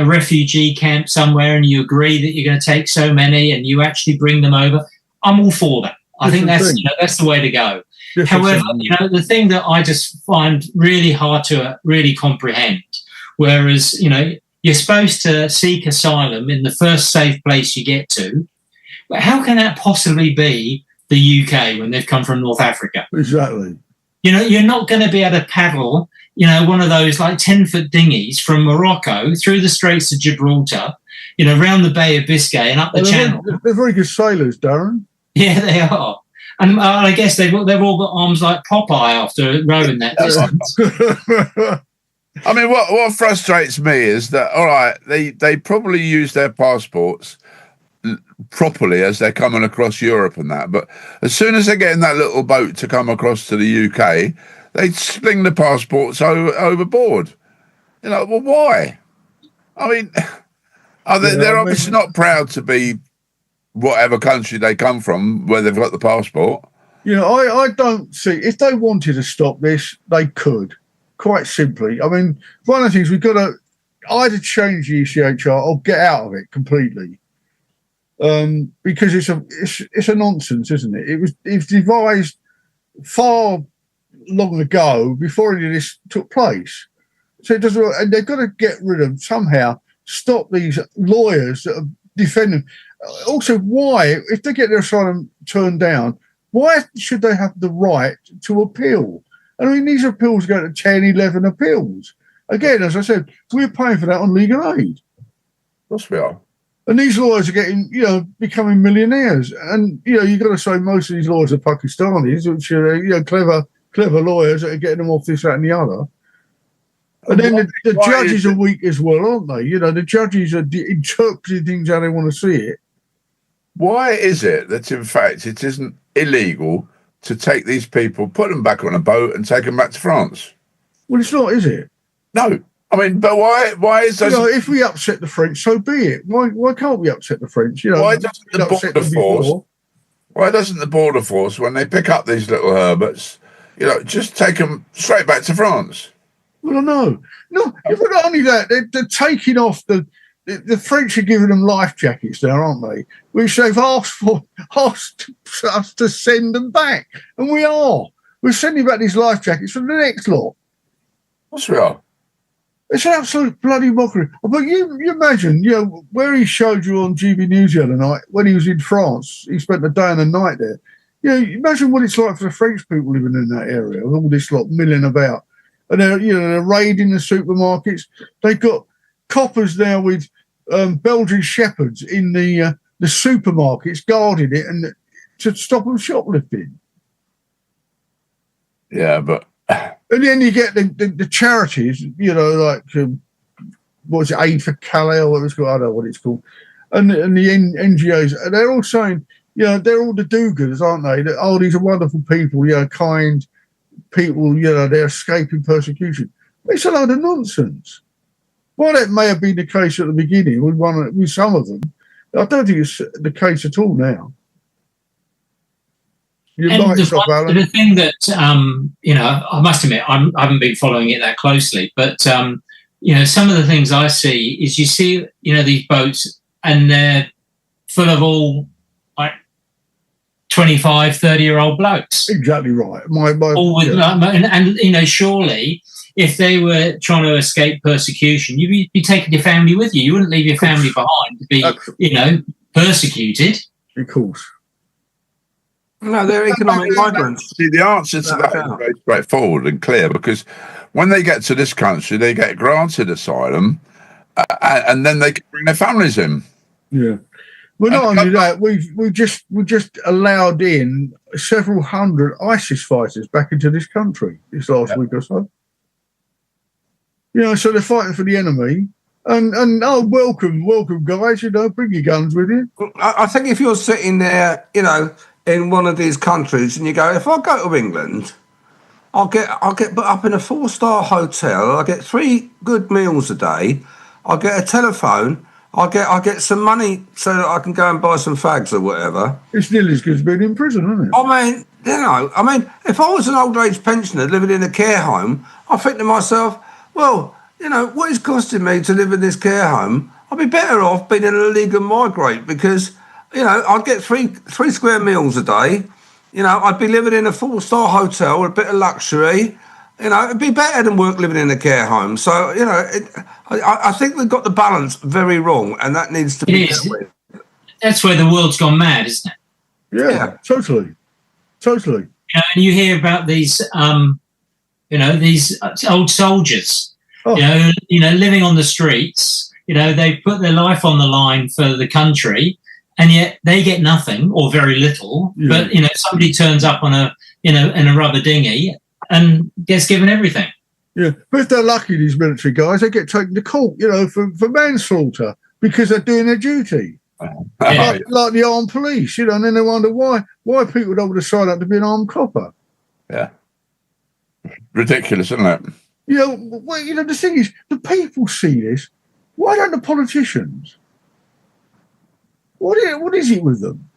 refugee camp somewhere and you agree that you're going to take so many and you actually bring them over, I'm all for that. I think that's the way to go. However, the thing that I just find really hard to really comprehend, whereas, you're supposed to seek asylum in the first safe place you get to, but how can that possibly be the UK when they've come from North Africa? Exactly. You're not going to be able to paddle, one of those like 10-foot dinghies from Morocco through the Straits of Gibraltar, around the Bay of Biscay and up the Channel. They're very good sailors, Darren. Yeah, they are. And I guess they've all got arms like Popeye after rowing that distance. I mean, what frustrates me is that, all right, they probably use their passports properly as they're coming across Europe and that, but as soon as they get in that little boat to come across to the UK, they sling the passports overboard. Well, why? I mean, they're obviously not proud to be whatever country they come from where they've got the passport. I don't see, if they wanted to stop this, they could, quite simply. I mean, one of the things we've got to either change the ECHR or get out of it completely. Because it's a nonsense, isn't it? It was devised far long ago before any of this took place. So it doesn't, and they've got to get rid of somehow, stop these lawyers that are defending. Also, why, if they get their asylum turned down, why should they have the right to appeal? I mean, these appeals go to 10, 11 appeals. Again, as I said, we're paying for that on legal aid. Of course we are. And these lawyers are getting, becoming millionaires. And, you've got to say most of these lawyers are Pakistanis, which are, clever lawyers that are getting them off this, that, and the other. And then the judges are weak as well, aren't they? The judges are interpreting things how they want to see it. Why is it that, in fact, it isn't illegal to take these people, put them back on a boat and take them back to France? Well, it's not, is it? No. I mean, but why is that? If we upset the French, so be it. Why can't we upset the French? Why doesn't the border force? Why doesn't the border force, when they pick up these little Herberts, just take them straight back to France? Well, no. Not only that, they're taking off the French are giving them life jackets now, aren't they? Which they've asked us to send them back, and we are. We're sending back these life jackets for the next lot. Of course we are. It's an absolute bloody mockery. But you imagine, where he showed you on GB News the other night when he was in France. He spent a day and a night there. Imagine what it's like for the French people living in that area, with all this lot milling about, and they're raiding the supermarkets. They've got coppers now with Belgian shepherds in the supermarkets guarding it and to stop them shoplifting. Yeah, but. And then you get the charities, like, what's it, Aid for Calais, or what it's called, I don't know what it's called, and the NGOs, and they're all saying, they're all the do-gooders, aren't they? That, these are wonderful people, kind people, they're escaping persecution. It's a load of nonsense. While that may have been the case at the beginning with some of them, I don't think it's the case at all now. The thing that, I must admit, I haven't been following it that closely, but, some of the things I see is you see, these boats and they're full of all like 25, 30-year-old blokes. Exactly right. All with, and surely if they were trying to escape persecution, you'd be taking your family with you. You wouldn't leave your family behind to be, persecuted. Of course. No, they're economic migrants. See, the answer to that is very straightforward and clear, because when they get to this country, they get granted asylum, and then they can bring their families in. Yeah. Well, not only that, we just allowed in several hundred ISIS fighters back into this country this last week or so. So they're fighting for the enemy. And welcome, guys. Bring your guns with you. I think if you're sitting there, in one of these countries, and you go, if I go to England, I'll get put up in a 4-star hotel. I get 3 good meals a day. I get a telephone. I get some money so that I can go and buy some fags or whatever. It's nearly as good as being in prison, isn't it? I mean, if I was an old age pensioner living in a care home, I think to myself, well, what is costing me to live in this care home? I'd be better off being an illegal migrant because, I'd get 3 square meals a day. I'd be living in a 4-star hotel with a bit of luxury. It'd be better than living in a care home. So, I think we've got the balance very wrong, and that needs to be dealt with. That's where the world's gone mad, isn't it? Yeah. Totally. And you hear about these, these old soldiers, living on the streets. They put their life on the line for the country, and yet they get nothing or very little. Yeah. But somebody turns up on in a rubber dinghy and gets given everything. Yeah, but if they're lucky, these military guys, they get taken to court, for manslaughter because they're doing their duty. Like the armed police, and then they wonder why people don't want to sign up to be an armed copper. Yeah. Ridiculous, isn't it? The thing is, the people see this. Why don't the politicians? What is it with them?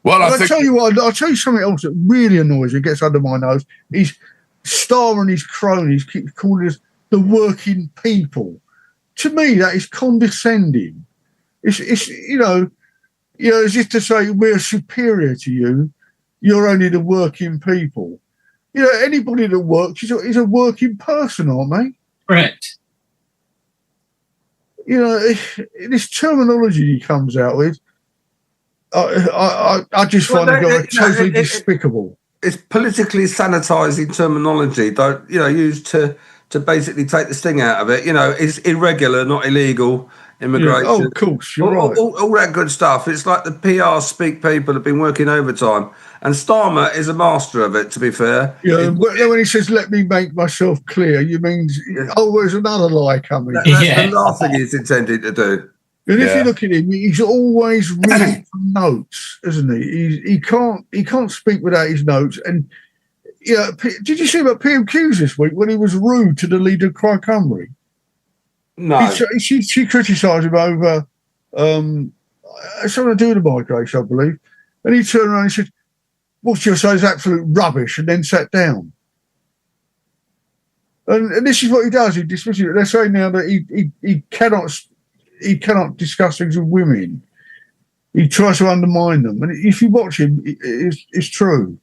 Well, I'll tell you what. I'll tell you something else that really annoys me, gets under my nose. Is Starr and his cronies keep calling us the working people. To me, that is condescending. It's as if to say we're superior to you. You're only the working people. Anybody that works is a working person, aren't they? Correct. This terminology he comes out with, I just find it totally despicable. It's politically sanitising terminology, used to basically take the sting out of it. It's irregular, not illegal immigration. Yeah. Oh, of course, you're right. All that good stuff. It's like the PR speak people have been working overtime. And Starmer is a master of it, to be fair. Yeah, when he says, let me make myself clear, you mean, there's another lie coming. That's the last thing he's intended to do. And if you look at him, he's always reading from notes, isn't he? He can't speak without his notes. And did you see about PMQs this week when he was rude to the leader of Cry Cymru? No. She criticised him over something to do with the migration, I believe. And he turned around and said, "What you say is absolute rubbish," and then sat down. And this is what he does. He dismisses it. They're saying now that he cannot discuss things with women. He tries to undermine them. And if you watch him, it's true.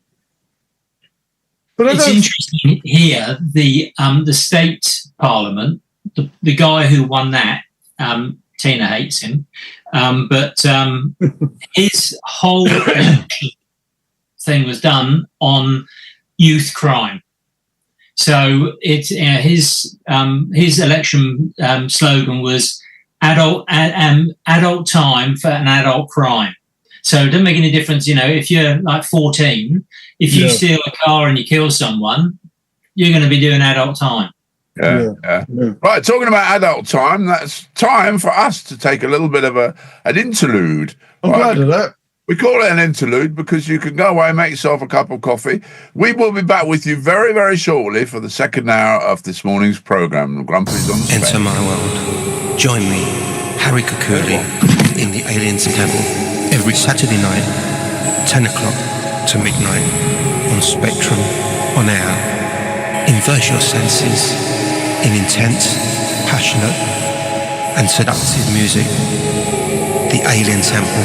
But it's interesting here, the state parliament, the guy who won that, Tina hates him, but his whole thing was done on youth crime. So it's his election slogan was adult time for an adult crime. So it doesn't make any difference, if you're like 14, if you steal a car and you kill someone, you're going to be doing adult time. Yeah. Right, talking about adult time, that's time for us to take a little bit of an interlude. I'm glad of that. We call it an interlude because you can go away and make yourself a cup of coffee. We will be back with you very, very shortly for the second hour of this morning's programme, Grumpies On Spec. Enter my world. Join me, Harry Kukuli, in the Aliens Temple every Saturday night, 10 o'clock to midnight, on Spectrum, on air. Immerse your senses in intense, passionate and seductive music. The Alien Temple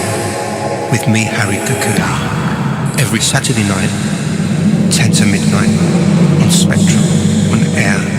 with me, Harry Kukuli, every Saturday night, 10 to midnight, on Spectrum, on air.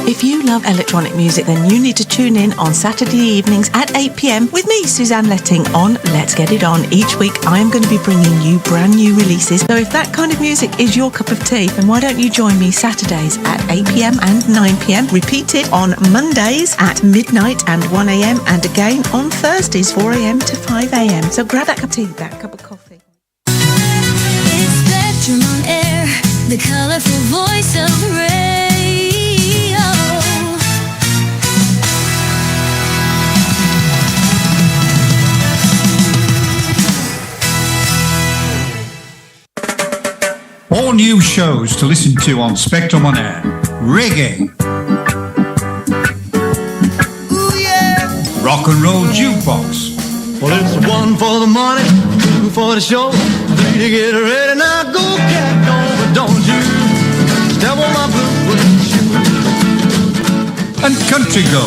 If you love electronic music, then you need to tune in on Saturday evenings at 8 p.m. with me, Suzanne Letting, on Let's Get It On. Each week I am going to be bringing you brand new releases. So if that kind of music is your cup of tea, then why don't you join me Saturdays at 8 p.m. and 9 p.m. Repeated on Mondays at midnight and 1 a.m. and again on Thursdays 4 a.m. to 5 a.m. So grab that cup of tea, that cup of coffee. It's Spectrum on Air, the colourful voice of radio. All new shows to listen to on Spectrum on Air. Reggae. Ooh, yeah. Rock and roll jukebox. Well, it's one for the money, two for the show, three to get ready. Now go, cat, go, but don't you step on my blue shoe. And country go.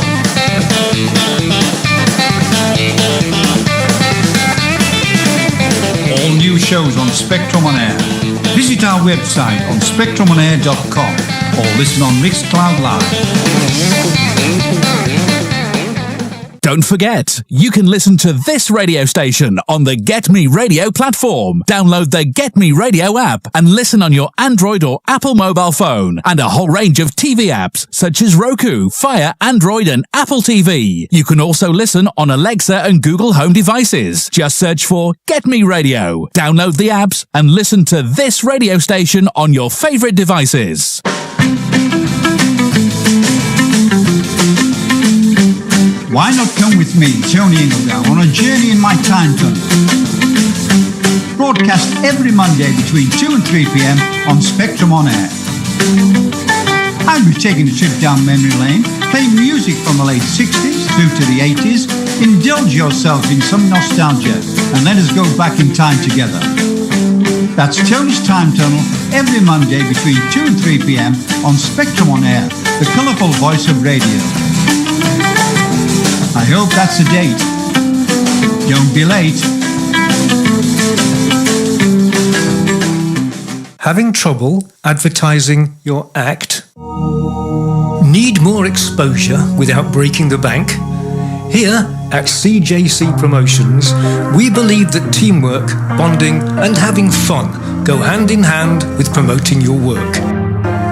All new shows on Spectrum on Air. Visit our website on spectrumonair.com or listen on Mixcloud Live. Don't forget, you can listen to this radio station on the Get Me Radio platform. Download the Get Me Radio app and listen on your Android or Apple mobile phone, and a whole range of TV apps such as Roku, Fire, Android and Apple TV. You can also listen on Alexa and Google Home devices. Just search for Get Me Radio. Download the apps and listen to this radio station on your favorite devices. Why not come with me, Tony Ingledown, on a journey in my time tunnel? Broadcast every Monday between 2 and 3 p.m. on Spectrum on Air. I'll be taking a trip down memory lane, playing music from the late 60s through to the 80s. Indulge yourself in some nostalgia and let us go back in time together. That's Tony's Time Tunnel every Monday between 2 and 3 p.m. on Spectrum on Air, the colourful voice of radio. I hope that's a date. Don't be late. Having trouble advertising your act? Need more exposure without breaking the bank? Here at CJC Promotions, we believe that teamwork, bonding and having fun go hand in hand with promoting your work.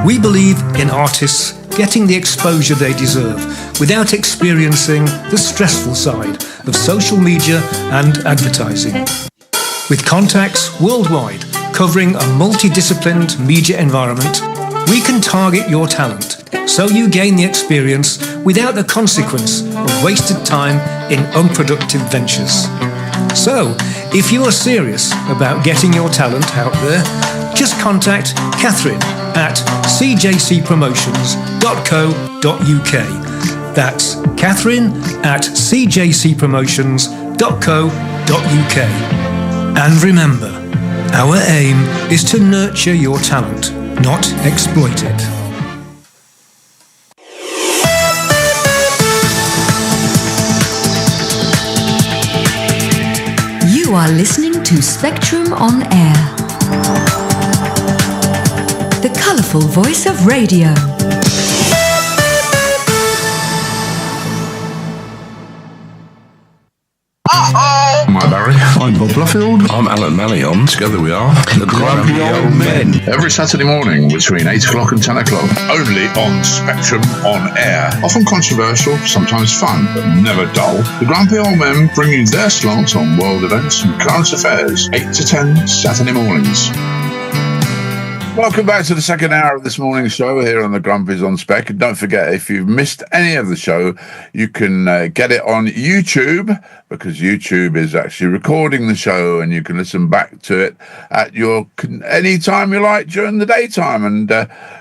We believe in artists getting the exposure they deserve without experiencing the stressful side of social media and advertising. With contacts worldwide covering a multidisciplined media environment, we can target your talent so you gain the experience without the consequence of wasted time in unproductive ventures. So, if you are serious about getting your talent out there, just contact Catherine at cjcpromotions.co.uk. That's Catherine at cjcpromotions.co.uk. And remember, our aim is to nurture your talent, not exploit it. You are listening to Spectrum on Air, the colourful voice of radio. Hi Barry. I'm Bob Bluffield. I'm Alan Mallion. Together we are the Grumpy Old Men. Every Saturday morning between 8 o'clock and 10 o'clock. Only on Spectrum on Air. Often controversial, sometimes fun, but never dull. The Grumpy Old Men bring you their slant on world events and current affairs. 8 to 10 Saturday mornings. Welcome back to the second hour of this morning's show here on the Grumpies On Spec. And don't forget, if you've missed any of the show, you can get it on YouTube, because YouTube is actually recording the show and you can listen back to it at your any time you like during the daytime. And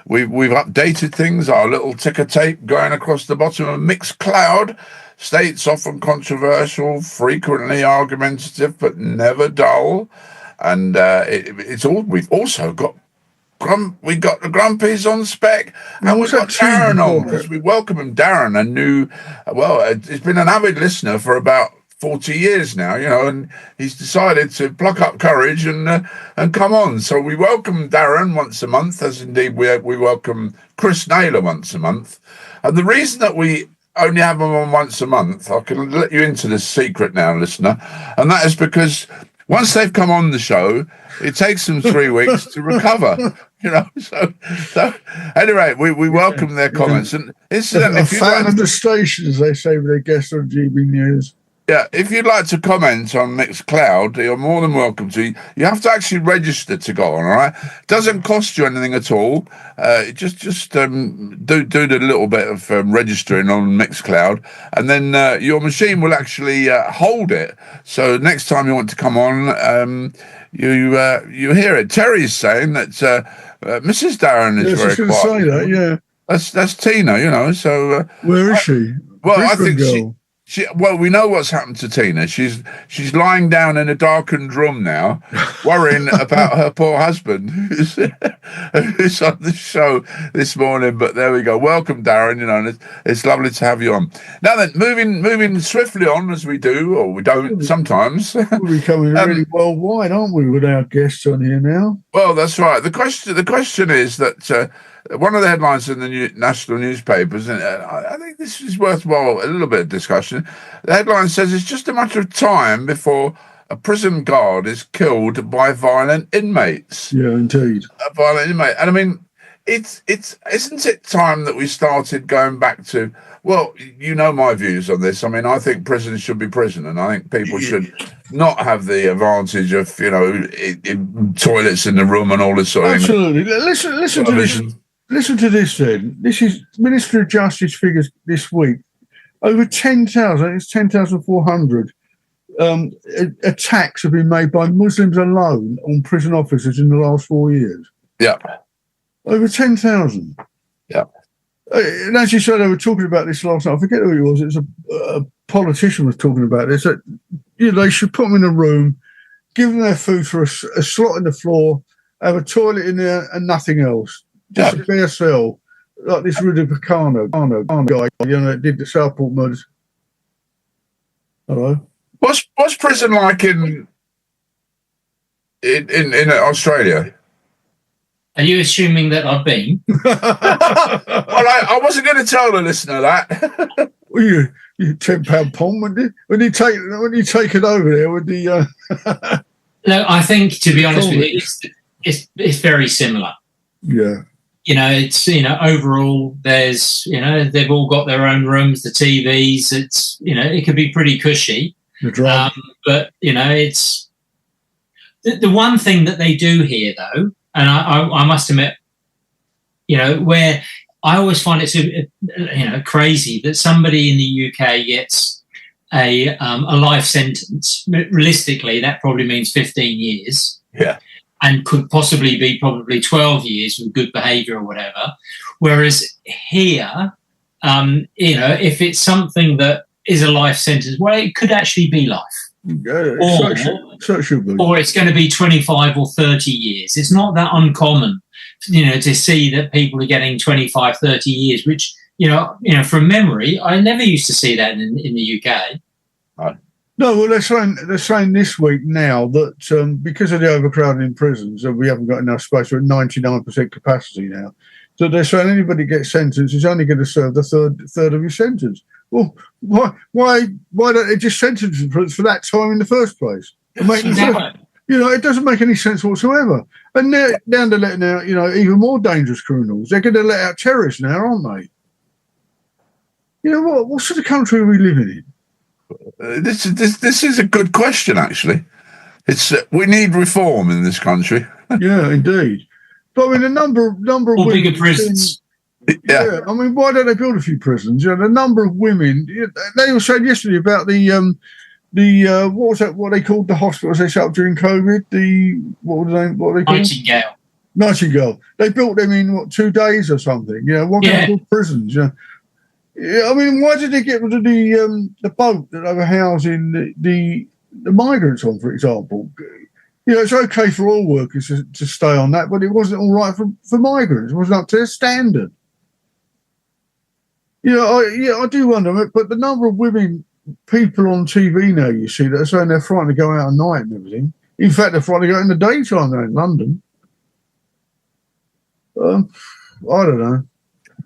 we've updated things. Our little ticker tape going across the bottom of Mixcloud states often controversial, frequently argumentative, but never dull. And it's all. We've also got we got the Grumpies on Spec, and we've got Daren on, because we welcome him. Daren, a new, he's been an avid listener for about 40 years now, and he's decided to pluck up courage and come on. So we welcome Daren once a month, as indeed we welcome Chris Naylor once a month. And the reason that we only have them on once a month, I can let you into this secret now, listener, and that is because once they've come on the show, it takes them 3 weeks to recover. So anyway, we welcome their comments. And incidentally, if fan of the station, as they say with their guests on GB News. Yeah, if you'd like to comment on Mixcloud, you're more than welcome to. You have to actually register to go on, all right? It doesn't cost you anything at all. Just do the little bit of registering on Mixcloud, and then your machine will actually hold it. So next time you want to come on, you hear it. Terry's saying that Mrs. Daren is very quiet. Say that, yeah. That's Tina, So where is she? Well, Brisbane I think girl. Well, we know what's happened to Tina. She's lying down in a darkened room now, worrying about her poor husband, who's on the show this morning. But there we go. Welcome, Daren. And it's lovely to have you on. Now then, moving swiftly on as we do, or we don't sometimes. We're becoming really worldwide, aren't we, with our guests on here now? Well, that's right. The question is that. One of the headlines in the national newspapers, and I think this is worthwhile a little bit of discussion. The headline says it's just a matter of time before a prison guard is killed by violent inmates. Yeah, indeed. A violent inmate. And I mean, it's isn't it time that we started going back to, well, my views on this. I mean, I think prisons should be prison, and I think people should not have the advantage of, toilets in the room and all this sort of thing. Absolutely. Listen to this. Listen to this then. This is Ministry of Justice figures this week. Over 10,000, it's 10,400 attacks have been made by Muslims alone on prison officers in the last 4 years. Yeah. Over 10,000. Yeah. And as you said, they were talking about this last night. I forget who it was. It was a politician was talking about this. That, they should put them in a room, give them their food for a slot in the floor, have a toilet in there and nothing else. Just a bare cell, like this Rudy Picano guy, that did the Southport murders. Hello. What's prison like in Australia? Are you assuming that I've been? Well, I wasn't going to tell the listener that. Well, you £10 pond when you take it over there with the. No, I think to be honest with you, it's very similar. Yeah. It's overall there's they've all got their own rooms, the TVs. It's it could be pretty cushy, but it's the one thing that they do here though, and I must admit, where I always find it crazy that somebody in the UK gets a life sentence. Realistically, that probably means 15 years. Yeah. And could possibly be probably 12 years with good behaviour or whatever. Whereas here, if it's something that is a life sentence, well, it could actually be life. Yeah, or it's going to be 25 or 30 years. It's not that uncommon, to see that people are getting 25, 30 years, which, from memory, I never used to see that in the UK. Right. No, well, they're saying this week now that because of the overcrowding in prisons, we haven't got enough space. We're at 99% capacity now. So they're saying anybody gets sentenced is only going to serve the third of your sentence. Well, why don't they just sentence them for that time in the first place? It doesn't make any sense whatsoever. And they're down to letting out, even more dangerous criminals. They're going to let out terrorists now, aren't they? What sort of country are we living in? This is a good question, actually. It's we need reform in this country. Yeah, indeed. But I mean, a number of bigger prisons. Yeah, I mean, why don't they build a few prisons? The number of women. They were saying yesterday about the what was that? What they called the hospitals they set up during COVID? What were they called? Nightingale. They built them in 2 days or something. What kind of prisons? Yeah, I mean, why did they get rid of the boat that they were housing the migrants on, for example? It's okay for all workers to stay on that, but it wasn't all right for migrants. It wasn't up to their standard. I do wonder, but the number of women people on TV now, you see, that are saying they're frightened to go out at night and everything. In fact, they're frightened to go out in the daytime now in London. I don't know.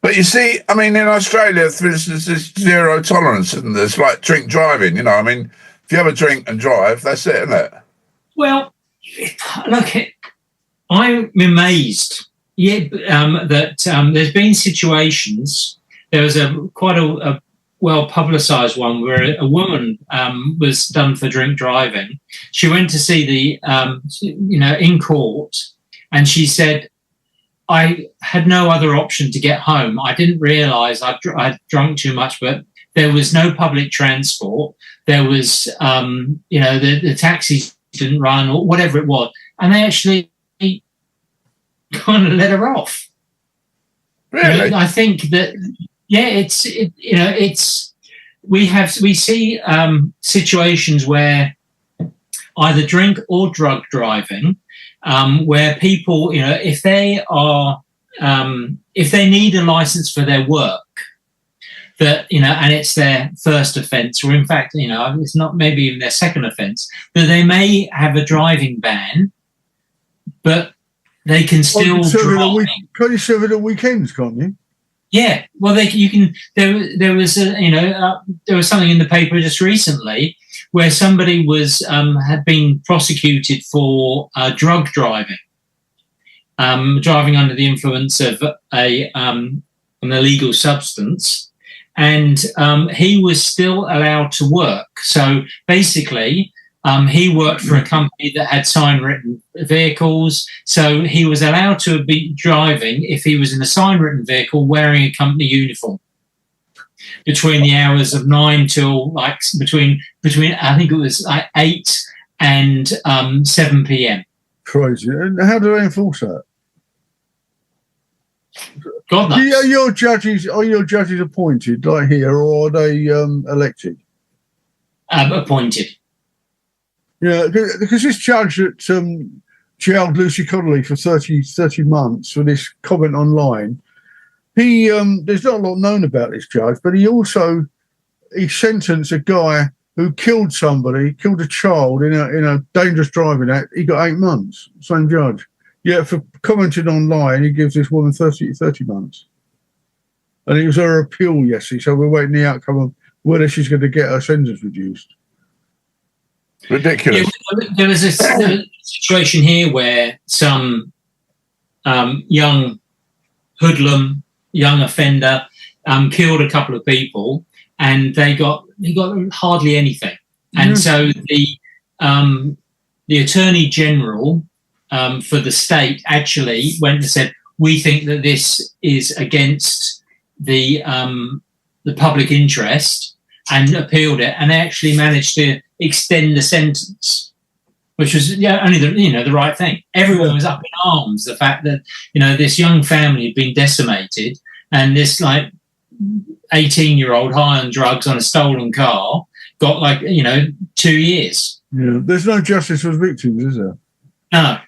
But you see, I mean, in Australia, for instance, there's zero tolerance, and there's like drink driving. You know, I mean, if you have a drink and drive, that's it, isn't it? Well, look, I'm amazed. Yeah, that there's been situations. There was quite a well publicised one where a woman was done for drink driving. She went to see in court, and she said, I had no other option to get home. I didn't realise I'd drunk too much, but there was no public transport. There was, the taxis didn't run or whatever it was. And they actually kind of let her off. Really? I think that, we see situations where either drink or drug driving, where people, if they need a license for their work, and it's their first offence, or in fact, it's not maybe even their second offence, that they may have a driving ban, but they can still drive. Can you serve it at weekends, can't you? Yeah, well, you can. There was there was something in the paper just recently where somebody had been prosecuted for drug driving, driving under the influence of an illegal substance, and he was still allowed to work. So basically, he worked for a company that had sign-written vehicles, so he was allowed to be driving if he was in a sign-written vehicle wearing a company uniform between the hours of 9 till between I think it was 8 and 7 p.m. Crazy. And how do they enforce that? God knows. Are your judges appointed like here, or are they elected? Appointed. Yeah, because this judge that jailed Lucy Connolly for 30 months for this comment online, there's not a lot known about this judge, but he sentenced a guy who killed a child in a dangerous driving act. He got 8 months, same judge. Yeah, for commenting online, he gives this woman 30 months. And it was her appeal yesterday, so we're waiting the outcome of whether she's going to get her sentence reduced. Ridiculous. Yeah, there was a situation here where some young hoodlum, young offender, killed a couple of people, and he got hardly anything. And so the Attorney General for the state actually went and said, "We think that this is against the public interest," and appealed it, and they actually managed to extend the sentence, which was only the right thing. Everyone was up in arms, the fact that this young family had been decimated, and this 18-year-old high on drugs on a stolen car got 2 years. Yeah, there's no justice for victims, is there? No.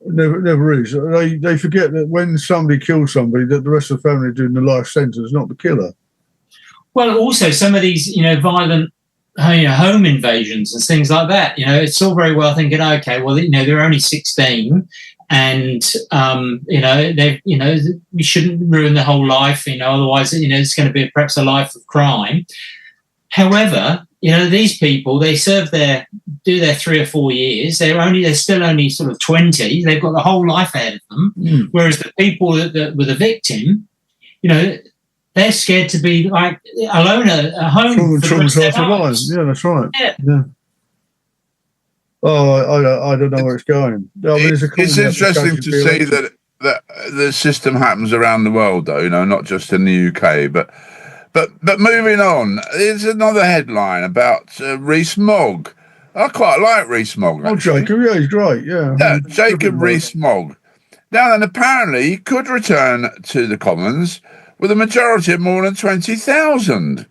Never is. They forget that when somebody kills somebody, that the rest of the family are doing the life sentence, not the killer. Well, also some of these, violent, home invasions and things like that. It's all very well thinking, okay, well, they're only 16, and we shouldn't ruin their whole life. Otherwise, it's going to be perhaps a life of crime. However, these people, they do their 3 or 4 years. They're still only sort of 20. They've got the whole life ahead of them. Whereas the people that were the victim, they're scared to be alone at home. Yeah, that's right. Yeah. Oh, I don't know where it's going. It's interesting to see that the system happens around the world, though. Not just in the UK, but moving on, there's another headline about Rees-Mogg. I quite like Rees-Mogg. Oh, Jacob, yeah, he's great, yeah. Yeah, Jacob Rees-Mogg. Now then, apparently he could return to the Commons with a majority of more than 20,000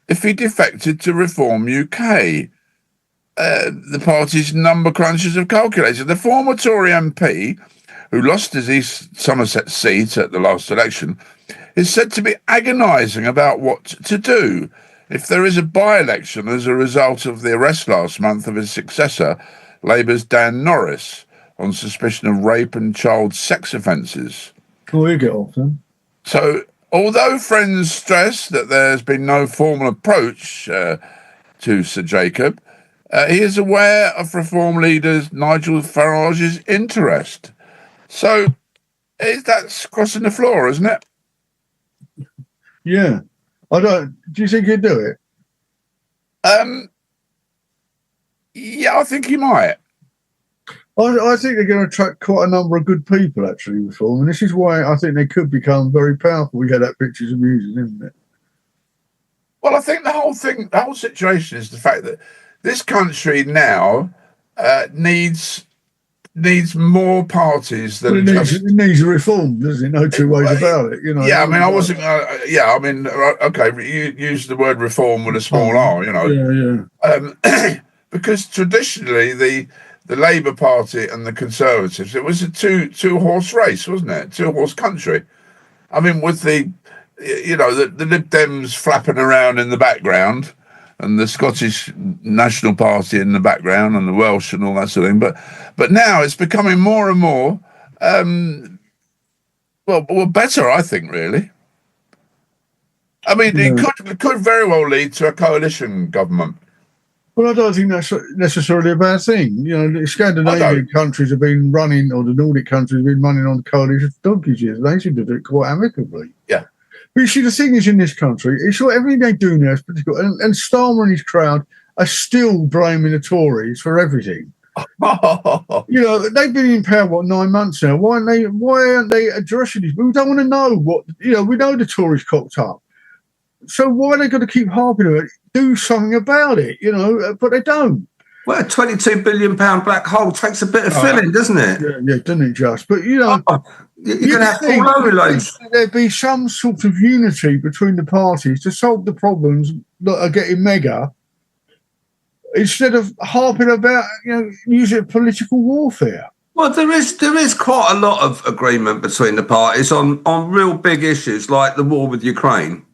if he defected to Reform UK. The party's number crunchers have calculated. The former Tory MP, who lost his East Somerset seat at the last election, is said to be agonising about what to do. if there is a by-election as a result of the arrest last month of his successor, Labour's Dan Norris, on suspicion of rape and child sex offences. Oh, you get off then. So, although friends stress that there's been no formal approach to Sir Jacob, he is aware of Reform leader Nigel Farage's interest. So, that's crossing the floor, isn't it? Yeah. Do you think he'd do it? Yeah, I think he might. I think they're going to attract quite a number of good people, actually, Reform. And this is why I think they could become very powerful. Yeah, that picture's amusing, isn't it? Well, I think the whole situation is the fact that this country now needs more parties than it needs a reform, doesn't it? No two ways about it. You know. Yeah, I mean, I wasn't. Okay, you use the word reform with a small r. You know. Yeah. Because traditionally the Labour Party and the Conservatives, it was a two-horse race, wasn't it? Two-horse country. I mean, with the Lib Dems flapping around in the background, and the Scottish National Party in the background, and the Welsh and all that sort of thing. But now it's becoming more and more, better, I think, really. I mean, it could very well lead to a coalition government. Well, I don't think that's necessarily a bad thing. You know, the Scandinavian countries have been running, or the Nordic countries have been running on coalition for donkey's years. They seem to do it quite amicably. Yeah. But you see, the thing is, in this country, it's what everything they do now is political. And Starmer and his crowd are still blaming the Tories for everything. You know, they've been in power, 9 months now. Why aren't they addressing this? We don't want to know we know the Tories cocked up. So why are they going to keep harping on it? Do something about it, but they don't. Well, a £22 billion black hole takes a bit of filling, doesn't it? Yeah, doesn't it just? But, you're going to have full overloads. There'd be some sort of unity between the parties to solve the problems that are getting mega, instead of harping about, using political warfare. Well, there is quite a lot of agreement between the parties on real big issues like the war with Ukraine,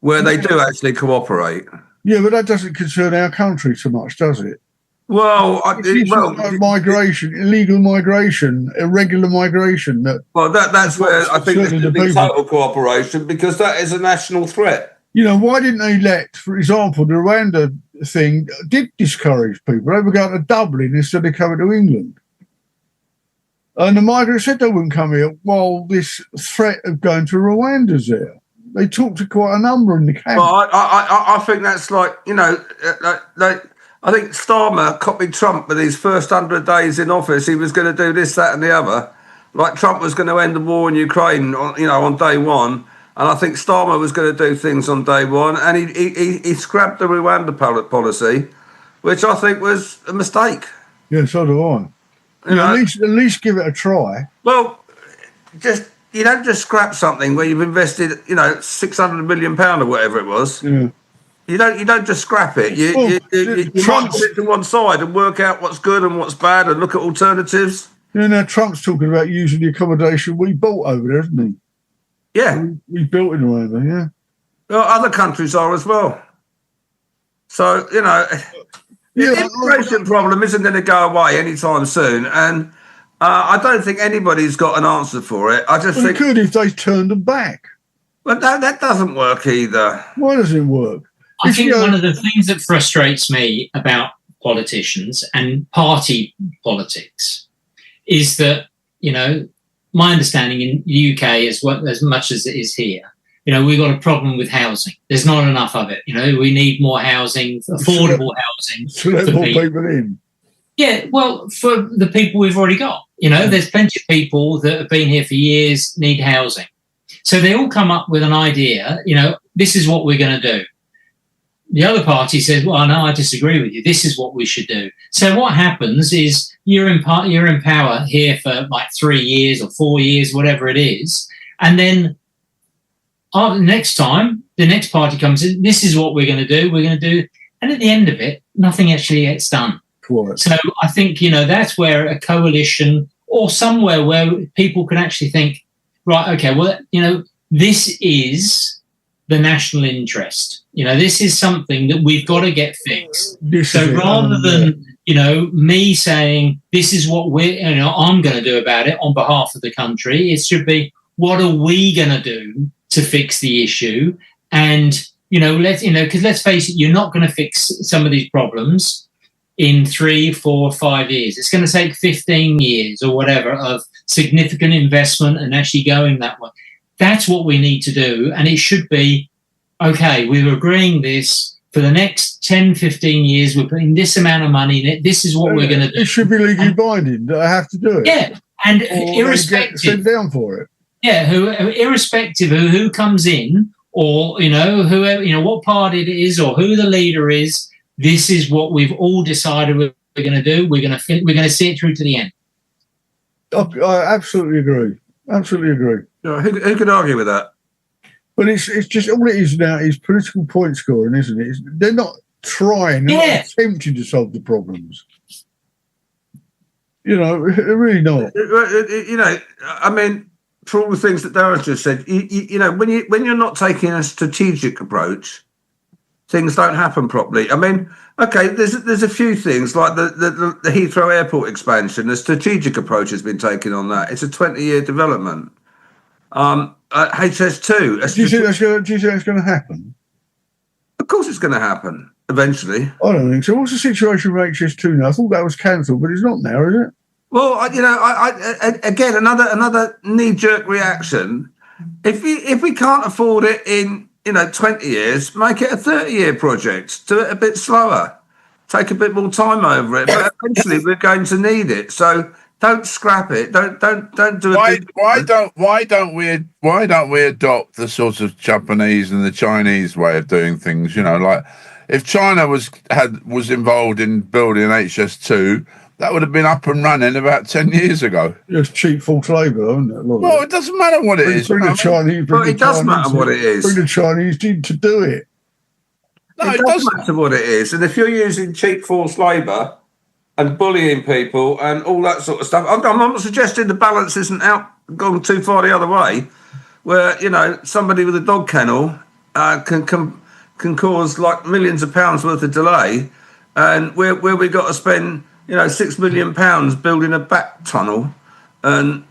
where they do actually cooperate. Yeah, but that doesn't concern our country so much, does it? Well, migration, illegal migration, irregular migration. That's where I think there's big total cooperation, because that is a national threat. Why didn't they let, for example, the Rwanda thing did discourage people. They were going to Dublin instead of coming to England. And the migrants said they wouldn't come here while this threat of going to Rwanda's there. They talked to quite a number in the camp. Well, I think that's I think Starmer copied Trump with his first 100 days in office. He was going to do this, that, and the other. Like Trump was going to end the war in Ukraine, on day one, and I think Starmer was going to do things on day one, and he scrapped the Rwanda policy, which I think was a mistake. Yeah, so do I. At least give it a try. Well, you don't just scrap something where you've invested, £600 million or whatever it was. Yeah. You don't just scrap it. You might put it to one side and work out what's good and what's bad and look at alternatives. Now Trump's talking about using the accommodation we bought over there, isn't he? Yeah. We built it over, yeah. Well, other countries are as well. So, the immigration problem isn't going to go away anytime soon. And I don't think anybody's got an answer for it. I just think... It could if they turned them back. But that doesn't work either. Why doesn't it work? I think one of the things that frustrates me about politicians and party politics is that, my understanding in the UK is as much as it is here, we've got a problem with housing. There's not enough of it. We need more housing, affordable housing. To let more people in. Yeah, well, for the people we've already got. There's plenty of people that have been here for years, need housing. So they all come up with an idea, this is what we're going to do. The other party says, well, no, I disagree with you. This is what we should do. So what happens is you're in power here for like 3 years or 4 years, whatever it is. And then next time, the next party comes in, this is what we're going to do. We're going to do. And at the end of it, nothing actually gets done. Cool. So I think, that's where a coalition or somewhere where people can actually think, right, okay, well, this is the national interest. This is something that we've got to get fixed. Rather than, me saying this is what I'm going to do about it on behalf of the country, it should be, what are we going to do to fix the issue? And, because let's face it, you're not going to fix some of these problems in 3, 4, 5 years. It's going to take 15 years or whatever of significant investment and actually going that way. That's what we need to do. And it should be, okay, we're agreeing this for the next 10, 15 years. We're putting this amount of money in it. This is what we're going to do. It should be legally binding that I have to do it. Yeah. And or irrespective. Sit down for it. Yeah. Irrespective of who comes in or, whoever, what party it is or who the leader is, this is what we've all decided we're going to do. We're going to see it through to the end. I absolutely agree. Absolutely agree. Who could argue with that? But it's just all it is now is political point scoring, isn't it? They're not trying, they're not attempting to solve the problems. They're really not. I mean, for all the things that Daren just said, when you're not taking a strategic approach, things don't happen properly. I mean, okay, there's a few things like the Heathrow Airport expansion. The strategic approach has been taken on that. It's a 20-year development. HS2. Do you think that's going to happen? Of course, it's going to happen eventually. I don't think so. What's the situation with HS2 now? I thought that was cancelled, but it's not now, is it? Well, again, another knee-jerk reaction. If we can't afford it in 20 years, make it a 30-year project. Do it a bit slower. Take a bit more time over it. But eventually, we're going to need it. So don't scrap it. Don't do it. Why don't we adopt the sort of Japanese and the Chinese way of doing things? Like if China was involved in building HS2, that would have been up and running about 10 years ago. It's cheap forced labour, isn't it? Well, it doesn't matter what it is. Bring the Chinese. It does matter what it is. Bring the Chinese in to do it. No, it does matter what it is. And if you're using cheap forced labour and bullying people and all that sort of stuff, I'm not suggesting the balance isn't gone too far the other way, where somebody with a dog kennel can cause like millions of pounds worth of delay, and where we got to spend £6 million building a back tunnel, and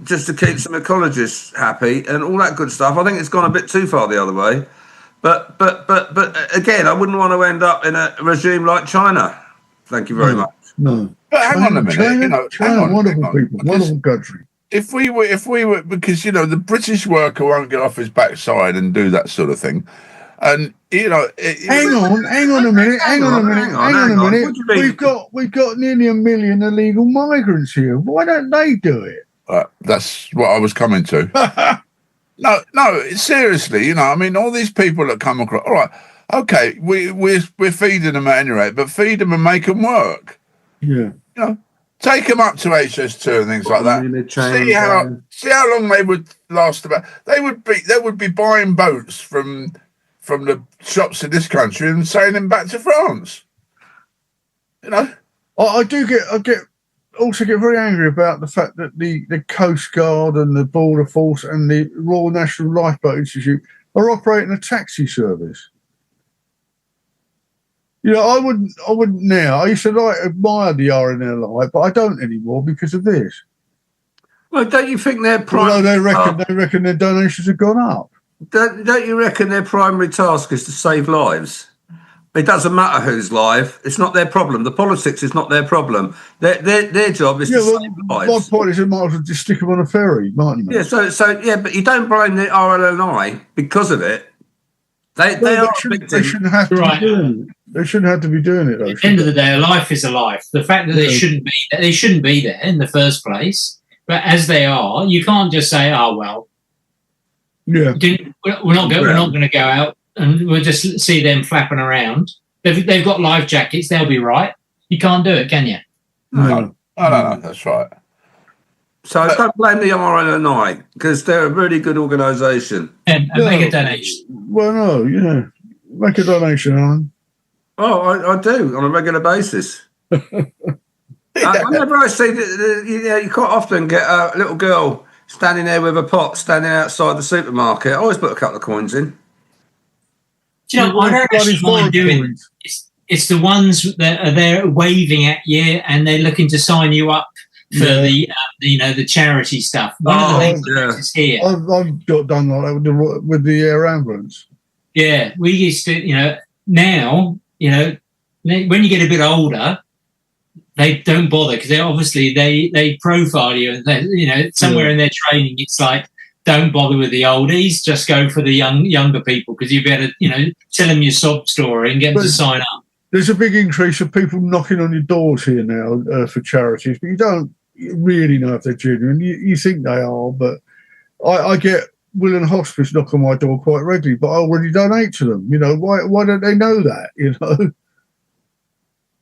just to keep some ecologists happy and all that good stuff. I think it's gone a bit too far the other way. But again, I wouldn't want to end up in a regime like China. Thank you very much. No. But hang on a minute. China, wonderful people, wonderful country. If we were, because the British worker won't get off his backside and do that sort of thing, and hang on a minute. We've got nearly 1 million illegal migrants here. Why don't they do it? That's what I was coming to. No, seriously, all these people that come across, all right, okay, we're feeding them at any rate, but feed them and make them work. Yeah. Take them up to HS2 and things like that. See how long they would last. They would be buying boats from the shops in this country and sailing back to France. I also get very angry about the fact that the Coast Guard and the Border Force and the Royal National Lifeboat Institute are operating a taxi service. I wouldn't now. I used to admire the RNLI, but I don't anymore because of this. Well, don't you think their they reckon their donations have gone up? Don't you reckon their primary task is to save lives? It doesn't matter who's live. It's not their problem. The politics is not their problem. Their job is to save lives. My point is, you might as well just stick them on a ferry, mightn't you? Yeah. So but you don't blame the RNLI because of it. They shouldn't have to be doing it. They shouldn't have to be doing it. Though, at the end of the day, a life is a life. The fact that they shouldn't be there in the first place, but as they are, you can't just say, "Oh well, yeah, we're not going to go out and we'll just see them flapping around." They've got life jackets; they'll be right. You can't do it, can you? No, that's right. So don't blame the RNLI because they're a really good organisation. And make a donation. Well, no, make a donation, Alan. Oh, I do on a regular basis. Whenever I see you quite often get a little girl standing there with a pot, standing outside the supermarket. I always put a couple of coins in. Do you know, I don't actually mind doing it. It's the ones that are there waving at you and they're looking to sign you up for the charity stuff. One of the things I noticed here. I've got done like that with the air ambulance. Yeah, we used to, now, when you get a bit older, they don't bother because they profile you and somewhere in their training it's like, don't bother with the oldies, just go for the younger people because you better tell them your sob story and get them to sign up. There's a big increase of people knocking on your doors here now for charities, but you don't really know if they're genuine. You think they are, but I get Will and Hospice knock on my door quite regularly, but I already donate to them. Why don't they know that?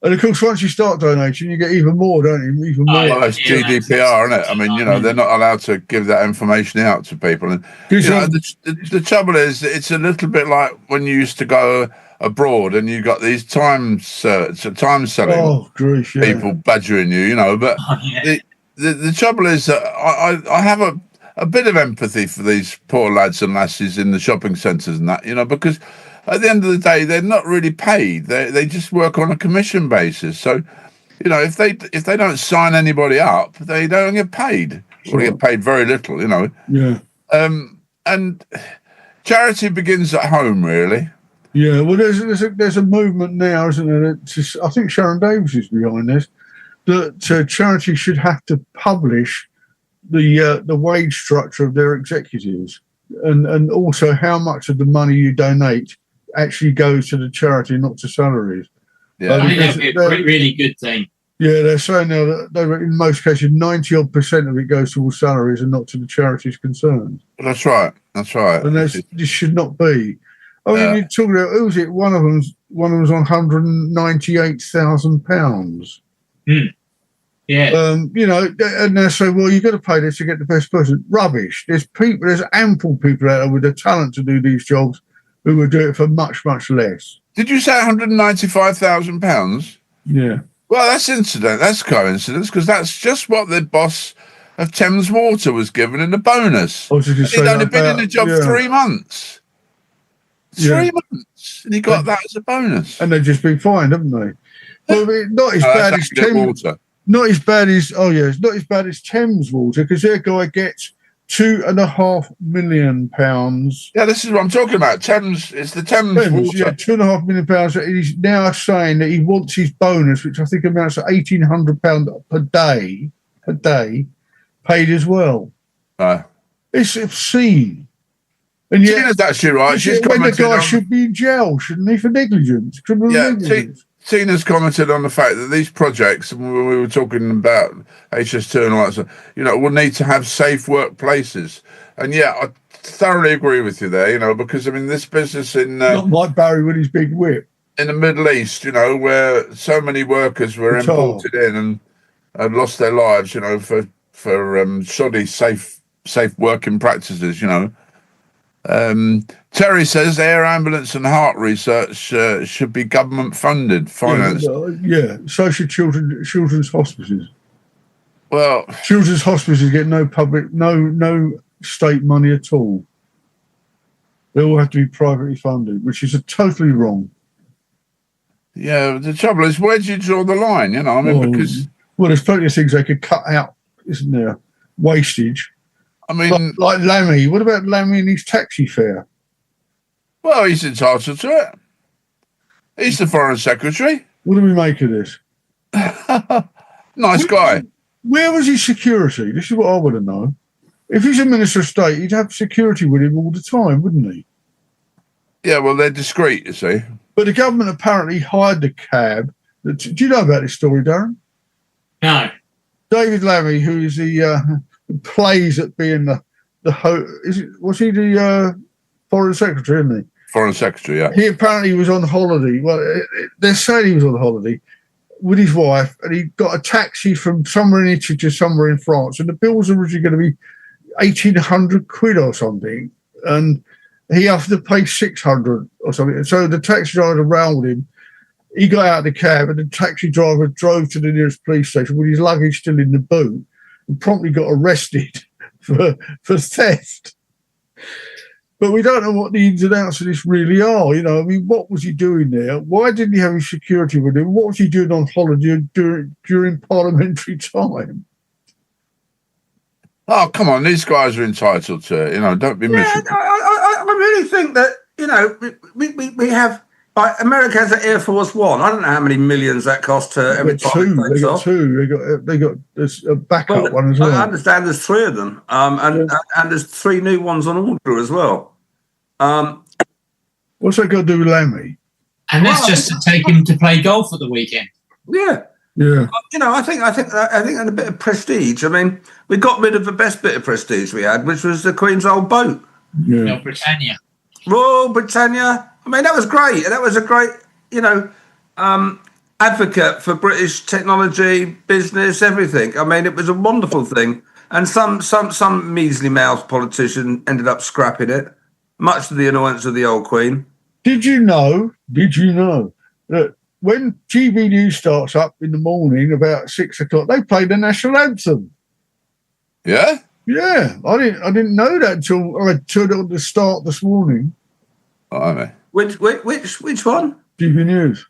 And of course, once you start donating, you get even more, don't you? Even more. Well, it's GDPR, isn't it? I mean, they're not allowed to give that information out to people. And the trouble is, it's a little bit like when you used to go abroad and you got these time selling people badgering you, But the trouble is that I have a bit of empathy for these poor lads and lasses in the shopping centres and that, because at the end of the day, they're not really paid. They just work on a commission basis. So, if they don't sign anybody up, they don't get paid. Or they get paid very little, Yeah. And charity begins at home, really. Yeah. Well, there's a movement now, isn't there? I think Sharon Davis is behind this. That charity should have to publish the wage structure of their executives, and also how much of the money you donate actually goes to the charity, not to salaries. Yeah, I think that would be a really good thing. Yeah, they're saying now that in most cases 90% of it goes towards salaries and not to the charities concerned. That's right. And this should not be. I mean, you're talking about, who was it? One of them was on £198,000. Yeah. And they're saying, well, you've got to pay this to get the best person. Rubbish. There's ample people out there with the talent to do these jobs who would do it for much, much less. Did you say £195,000? Yeah. Well, that's coincidence, because that's just what the boss of Thames Water was given in a bonus. He'd only been in the job 3 months. 3 months, and he got that as a bonus. And they've just been fined, haven't they? Well, not as bad as Thames Water. It's not as bad as Thames Water, because their guy gets £2.5 million. Yeah, this is what I'm talking about. It's the Thames Water. Yeah, £2.5 million. He's now saying that he wants his bonus, which I think amounts to £1,800 per day, paid as well. It's obscene. And yet, Tina's actually right. When the guy should be in jail, shouldn't he, for negligence? Negligence. Tina's commented on the fact that these projects, when we were talking about HS2 and all that stuff, will need to have safe workplaces. And I thoroughly agree with you there, because this business not like Barry with his big whip in the Middle East, where so many workers were imported in and lost their lives, for shoddy safe working practices, Terry says air ambulance and heart research should be government funded, financed. So should children's hospices. Well, children's hospices get no state money at all. They all have to be privately funded, which is totally wrong. Yeah, the trouble is, where do you draw the line? Because there's plenty of things they could cut out, isn't there? Wastage. I mean, like Lammy. What about Lammy and his taxi fare? Well, he's entitled to it. He's the Foreign Secretary. What do we make of this? Nice guy. Where was his security? This is what I want to know. If he's a Minister of State, he'd have security with him all the time, wouldn't he? Yeah, well, they're discreet, you see. But the government apparently hired the cab. Do you know about this story, Darren? No. David Lammy, who is the plays at being was he the Foreign Secretary, isn't he? Foreign Secretary, yeah. He apparently was on holiday. Well, they're saying he was on holiday with his wife, and he got a taxi from somewhere in Italy to somewhere in France, and the bill was originally going to be £1,800 or something, and he had to pay £600 or something. So the taxi driver around with him. He got out of the cab, and the taxi driver drove to the nearest police station with his luggage still in the boot, and promptly got arrested for theft. But we don't know what the ins and outs of this really are. You know, I mean, what was he doing there? Why didn't he have his security with him? What was he doing on holiday during parliamentary time? Oh, come on. These guys are entitled to it. You know, don't be miserable. I really think that, you know, we have... Like America has an Air Force One. I don't know how many millions that costs every time. They got two. They got a backup one as well. I understand there's three of them, and there's three new ones on order as well. What's that got to do with Lammy? And that's just to take him to play golf at the weekend. Yeah. You know, I think and a bit of prestige. I mean, we got rid of the best bit of prestige we had, which was the Queen's old boat. Royal Britannia. Royal Britannia. I mean, that was great. And that was a great, you know, advocate for British technology, business, everything. I mean, it was a wonderful thing. And some measly-mouthed politician ended up scrapping it, much to the annoyance of the old Queen. Did you know that when GB News starts up in the morning about 6 o'clock, they play the national anthem? Yeah? Yeah. I didn't know that until I turned it on the start this morning. Oh, mate. Which one? GB News.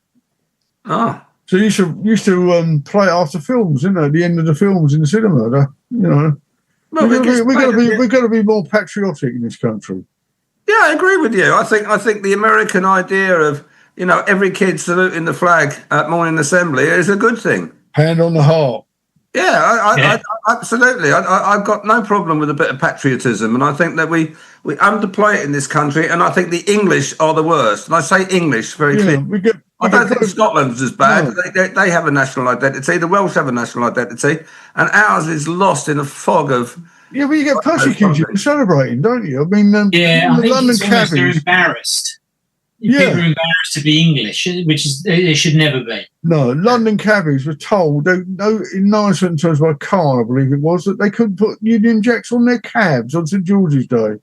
Oh. So you used to play it after films, didn't they? At the end of the films in the cinema, you know. Well, we've got to be more patriotic in this country. Yeah, I agree with you. I think the American idea of, you know, every kid saluting the flag at morning assembly is a good thing. Hand on the heart. Yeah, I absolutely. I've got no problem with a bit of patriotism, and I think that we underplay it in this country, and I think the English are the worst. And I say English very clearly. I don't think Scotland's as bad. No. They have a national identity. The Welsh have a national identity, and ours is lost in a fog of... Yeah, but you get persecuted for celebrating, don't you? I mean, I think London it's almost they're embarrassed. People are embarrassed to be English, which is they should never be. No, London cabbies were told, in 9 terms by Khan, I believe it was, that they couldn't put Union Jacks on their cabs on St George's Day.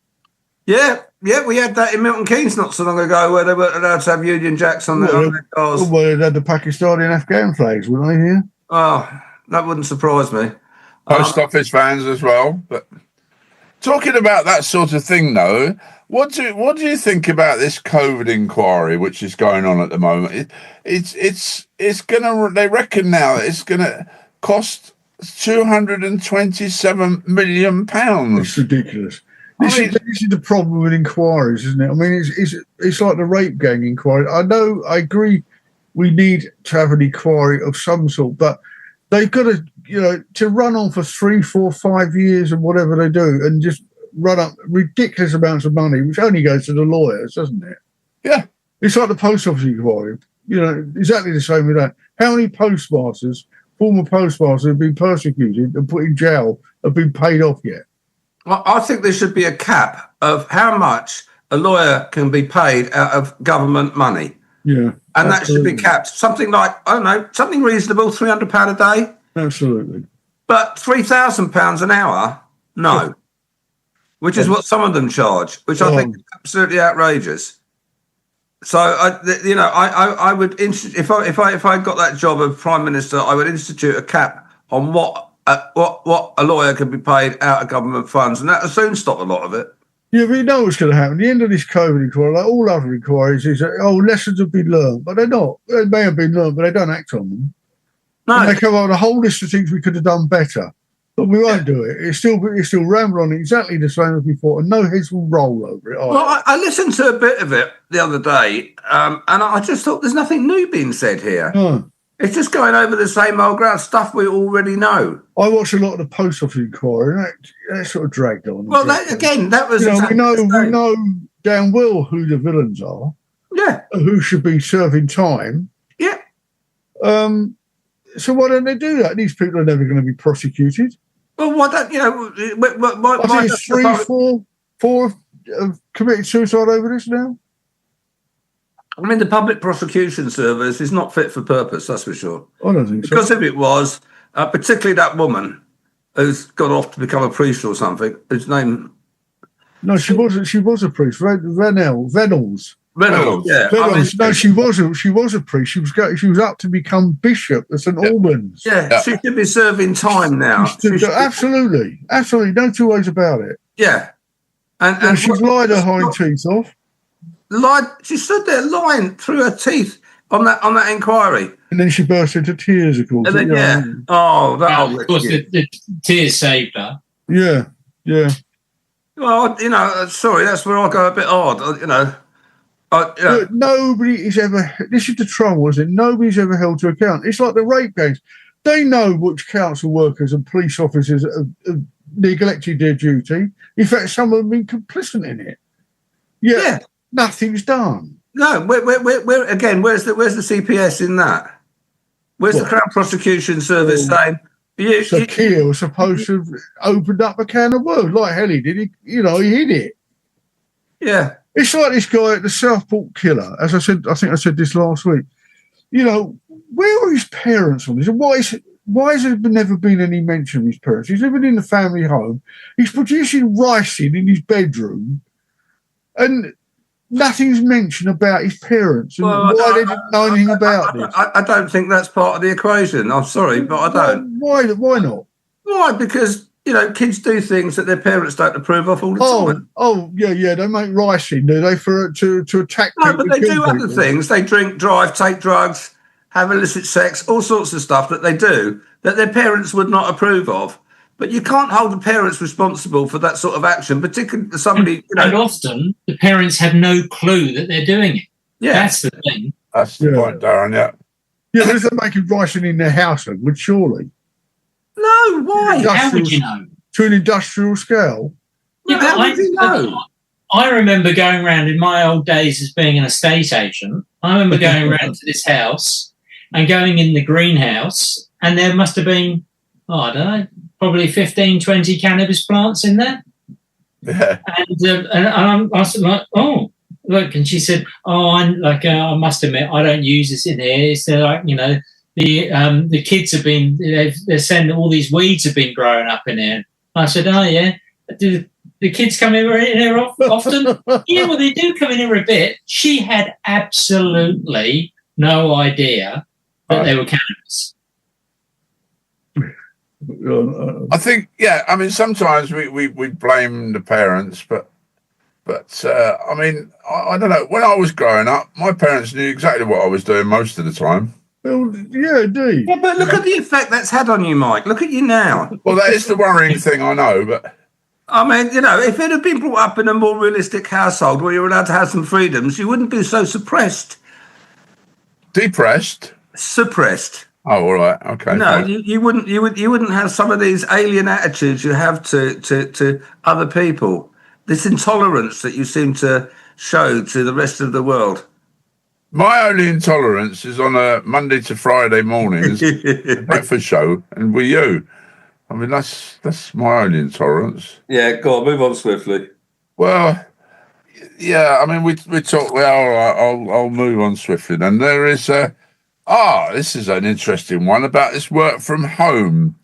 Yeah, we had that in Milton Keynes not so long ago, where they weren't allowed to have Union Jacks on their cars. Well, they had the Pakistani and Afghan flags, wouldn't they? Here. Oh, that wouldn't surprise me. Post office fans as well. But talking about that sort of thing, though, what do you think about this COVID inquiry which is going on at the moment? It's gonna. They reckon now that it's gonna cost £227 million. It's ridiculous. This is the problem with inquiries, isn't it? I mean, it's like the rape gang inquiry. I agree. We need to have an inquiry of some sort, but they've got to, you know, to run on for 3, 4, 5 years and whatever they do, and just run up ridiculous amounts of money, which only goes to the lawyers, doesn't it? Yeah. It's like the post office inquiry. You know, exactly the same with that. How many postmasters, former postmasters, have been persecuted and put in jail, have been paid off yet? Well, I think there should be a cap of how much a lawyer can be paid out of government money. Yeah. And that should be capped. Something like, I don't know, something reasonable, £300 a day. Absolutely. But £3,000 an hour, no. Which is what some of them charge, which I think is absolutely outrageous. So, I would if I got that job of Prime Minister, I would institute a cap on what a lawyer can be paid out of government funds, and that will soon stop a lot of it. Yeah, but you know what's going to happen. The end of this COVID inquiry, like all other inquiries, is that, lessons have been learned, but they're not. They may have been learned, but they don't act on them. No. And they come up with a whole list of things we could have done better, but we won't do it. It's still ramble on exactly the same as before, and no heads will roll over it. Well, I listened to a bit of it the other day, and I just thought there's nothing new being said here. No. It's just going over the same old ground, stuff we already know. I watched a lot of the post office inquiry, and that sort of dragged on. Well, that was... we know damn well who the villains are. Yeah. Who should be serving time. Yeah. So why don't they do that? These people are never going to be prosecuted. Well, why don't, I think it's 4 have committed suicide over this now. I mean, the public prosecution service is not fit for purpose, that's for sure. I don't think so. Because if it was, particularly that woman who's gone off to become a priest or something, whose name... No, she was a priest. Reynolds. Yeah. No, she wasn't. She was a priest. She was up to become bishop at St Albans. Yeah, she should be serving time now. Absolutely. No two ways about it. Yeah. And she's lied her hind teeth off. She stood there lying through her teeth on that inquiry. And then she burst into tears, of course. And then, of course, the tears saved her. Yeah, yeah. Well, sorry, that's where I go a bit odd, Look, nobody is ever. This is the trouble, isn't it? Nobody's ever held to account. It's like the rape gangs. They know which council workers and police officers have neglected their duty. In fact, some have been complicit in it. Yeah, nothing's done. No, where again? Where's the CPS in that? Where's the Crown Prosecution Service saying? So Keir was supposed to have opened up a can of worms like hell he did. He hid it. Yeah. It's like this guy at the Southport killer. As I said, I think I said this last week. Where were his parents on this? Why has there never been any mention of his parents? He's living in the family home. He's producing ricin in his bedroom, and nothing's mentioned about his parents and why they didn't know anything about this. I don't think that's part of the equation. I'm sorry, but I don't. Why not? Why? Because kids do things that their parents don't approve of all the time. Oh, yeah. They make ricin, do they, to attack people? No, but they do other things. They drink, drive, take drugs, have illicit sex, all sorts of stuff that they do that their parents would not approve of. But you can't hold the parents responsible for that sort of action, particularly somebody. And often the parents have no clue that they're doing it. Yeah, that's the thing. That's the point, Daren. Yeah. Yeah, but if they're making ricin in their house, they would surely. No, why? How would you know? To an industrial scale. Yeah, how would you know? I remember going around in my old days as being an estate agent. I remember going around to this house and going in the greenhouse, and there must have been, I don't know, probably 15, 20 cannabis plants in there. Yeah. And I was like, oh, look. And she said, oh, I must admit, I don't use this in here. It's like, the kids have been, they're saying that all these weeds have been growing up in here. I said, oh, yeah. Do the kids come in here often? Yeah, well, they do come in here a bit. She had absolutely no idea that they were cannabis. I think, sometimes we blame the parents, but I don't know. When I was growing up, my parents knew exactly what I was doing most of the time. Well, yeah, indeed. Yeah, but look at the effect that's had on you, Mike. Look at you now. Well, that is the worrying thing, I know, but... I mean, if it had been brought up in a more realistic household where you're allowed to have some freedoms, you wouldn't be so suppressed. Depressed? Suppressed. Oh, all right. Okay. No, you wouldn't have some of these alien attitudes you have to other people. This intolerance that you seem to show to the rest of the world. My only intolerance is on a Monday to Friday mornings breakfast show, and with you. I mean, that's my only intolerance. Yeah, go on, move on swiftly. Well, yeah, I mean, we talk. Well, I'll move on swiftly. And there is this is an interesting one about this work from home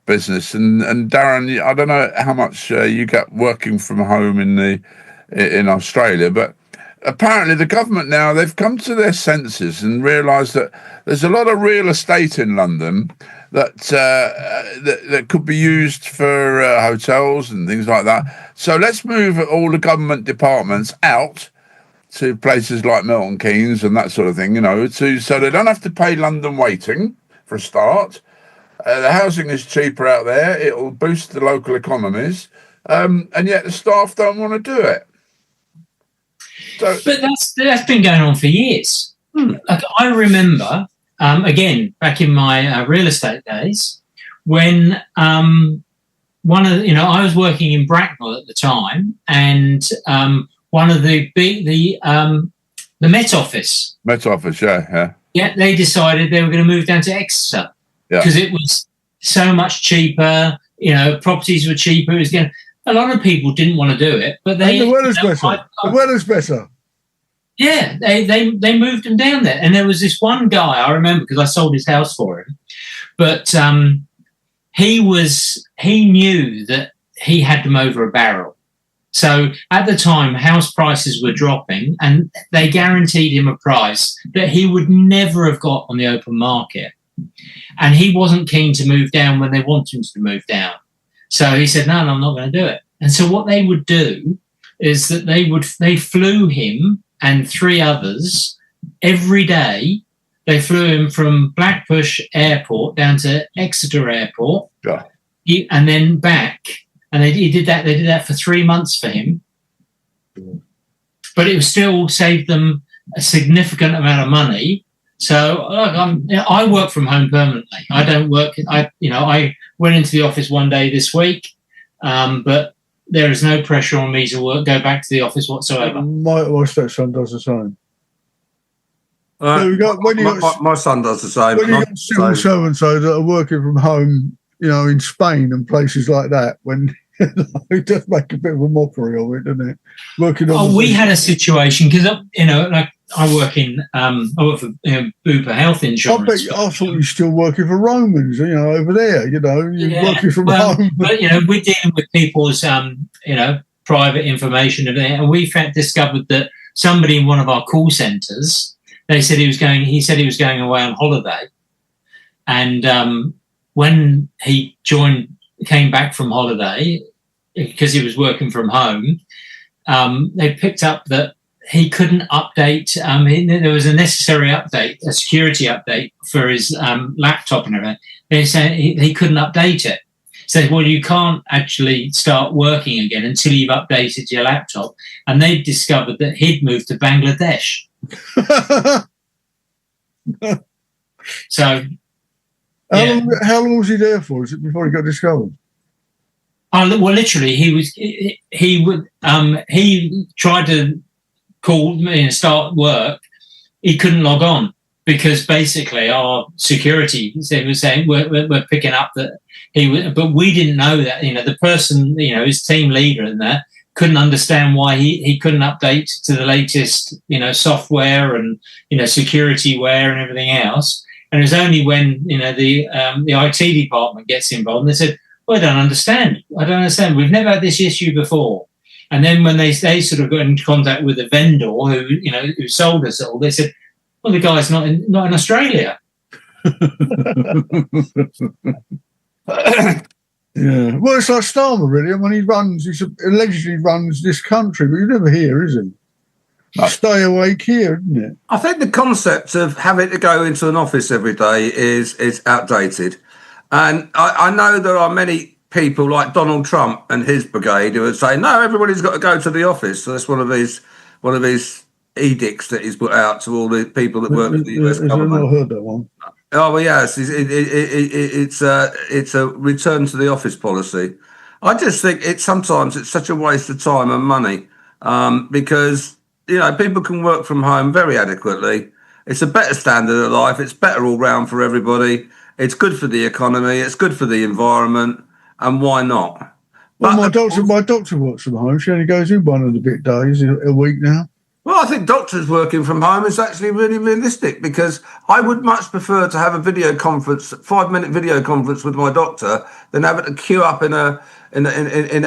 business. And Daren, I don't know how much you get working from home in Australia, but apparently the government now, they've come to their senses and realised that there's a lot of real estate in London that could be used for hotels and things like that. So let's move all the government departments out to places like Milton Keynes and that sort of thing, so they don't have to pay London waiting for a start. The housing is cheaper out there. It'll boost the local economies. And yet the staff don't want to do it. So, but that's been going on for years. Like, I remember, again, back in my real estate days, when I was working in Bracknell at the time, and one of the Met Office. Met Office, yeah. Yeah, they decided they were going to move down to Exeter because it was so much cheaper. Properties were cheaper. It was a lot of people didn't want to do it, but the weather's better. The weather's better. Yeah, they moved him down there, and there was this one guy I remember because I sold his house for him, but he knew that he had them over a barrel. So at the time, house prices were dropping, and they guaranteed him a price that he would never have got on the open market, and he wasn't keen to move down when they wanted him to move down. So he said, no, I'm not going to do it. And so what they would do is that they flew him and 3 others every day. They flew him from Blackbush Airport down to Exeter Airport, and then back. And they did that for 3 months for him. But it still saved them a significant amount of money. So I work from home permanently. I don't work. I went into the office one day this week, but there is no pressure on me to go back to the office whatsoever. My stepson does the same. My son does the same. When you got civil servants that are working from home, in Spain and places like that, when it does make a bit of a mockery of it, doesn't it? We had a situation because like I work for Bupa Health Insurance. I thought you were still working for Romans, over there. You're working from home. But we're dealing with people's private information, and we discovered that somebody in one of our call centres, he said he was going away on holiday, and when he came back from holiday, because he was working from home, they picked up that he couldn't update. There was a necessary update, a security update for his laptop and everything. They said he couldn't update it. Said, well, you can't actually start working again until you've updated your laptop. And they discovered that he'd moved to Bangladesh. So, how long was he there for? Is it before he got discovered? Well, literally, he tried to call me and start work. He couldn't log on because basically our security was saying we're picking up that he was, but we didn't know that the person his team leader and that couldn't understand why he couldn't update to the latest software and security wear and everything else. And it was only when the IT department gets involved and they said, well, I don't understand. We've never had this issue before. And then when they sort of got in contact with the vendor who sold us all, they said, well, the guy's not in Australia. Yeah. Well, it's like Starmer, really. I mean, he allegedly runs this country, but you never hear, is he? Stay awake here, isn't it? I think the concept of having to go into an office every day is outdated. And I know there are many people like Donald Trump and his brigade who would say, no, everybody's got to go to the office. So that's one of his edicts that he's put out to all the people that work for the US government. I've not heard that one. Oh, well, yes, it's a return to the office policy. I just think sometimes it's such a waste of time and money because, people can work from home very adequately. It's a better standard of life. It's better all round for everybody. It's good for the economy. It's good for the environment. And why not? Well, my doctor works from home. She only goes in 1 and a bit days a week now. Well, I think doctors working from home is actually really realistic because I would much prefer to have a 5-minute video conference with my doctor than have it to queue up in a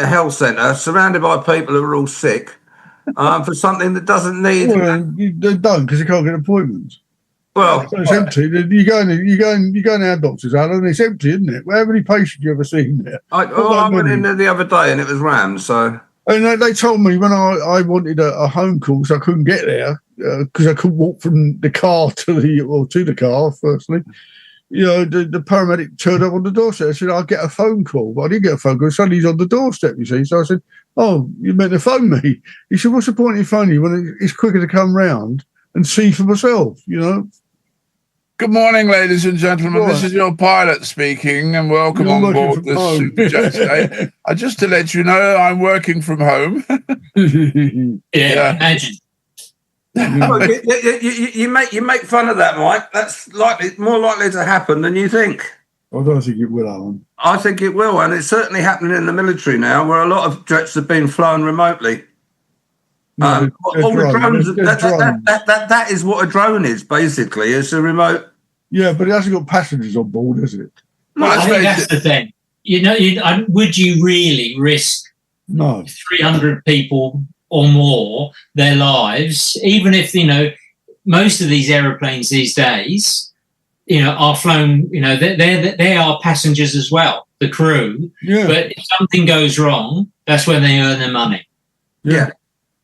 health centre surrounded by people who are all sick for something that doesn't need. Well, they don't because they can't get appointments. Well, so it's empty. You go in our doctor's, Alan, and it's empty, isn't it? How many patients you ever seen there? I went in there the other day and it was rammed. So. And they told me when I wanted a home call, so I couldn't get there because I couldn't walk from the car to the car. Firstly, the paramedic turned up on the doorstep. I said, "I'll get a phone call," but I didn't get a phone call. Suddenly he's on the doorstep. You see, so I said, "Oh, you meant to phone me?" He said, "What's the point in phoning you when it's quicker to come round and see for myself?" Good morning, ladies and gentlemen. Right. This is your pilot speaking, and welcome on board this Superjet today. Just to let you know, I'm working from home. Yeah, imagine. Well, you make fun of that, Mike. That's more likely to happen than you think. I don't think it will, Alan. I think it will, and it's certainly happening in the military now, where a lot of jets have been flown remotely. All the drones. That is what a drone is, basically. It's a remote. Yeah, but it hasn't got passengers on board, has it? No, I think that's the thing. Would you really risk 300 people or more their lives, even if most of these aeroplanes these days, are flown. They are passengers as well, the crew. Yeah. But if something goes wrong, that's when they earn their money. Yeah.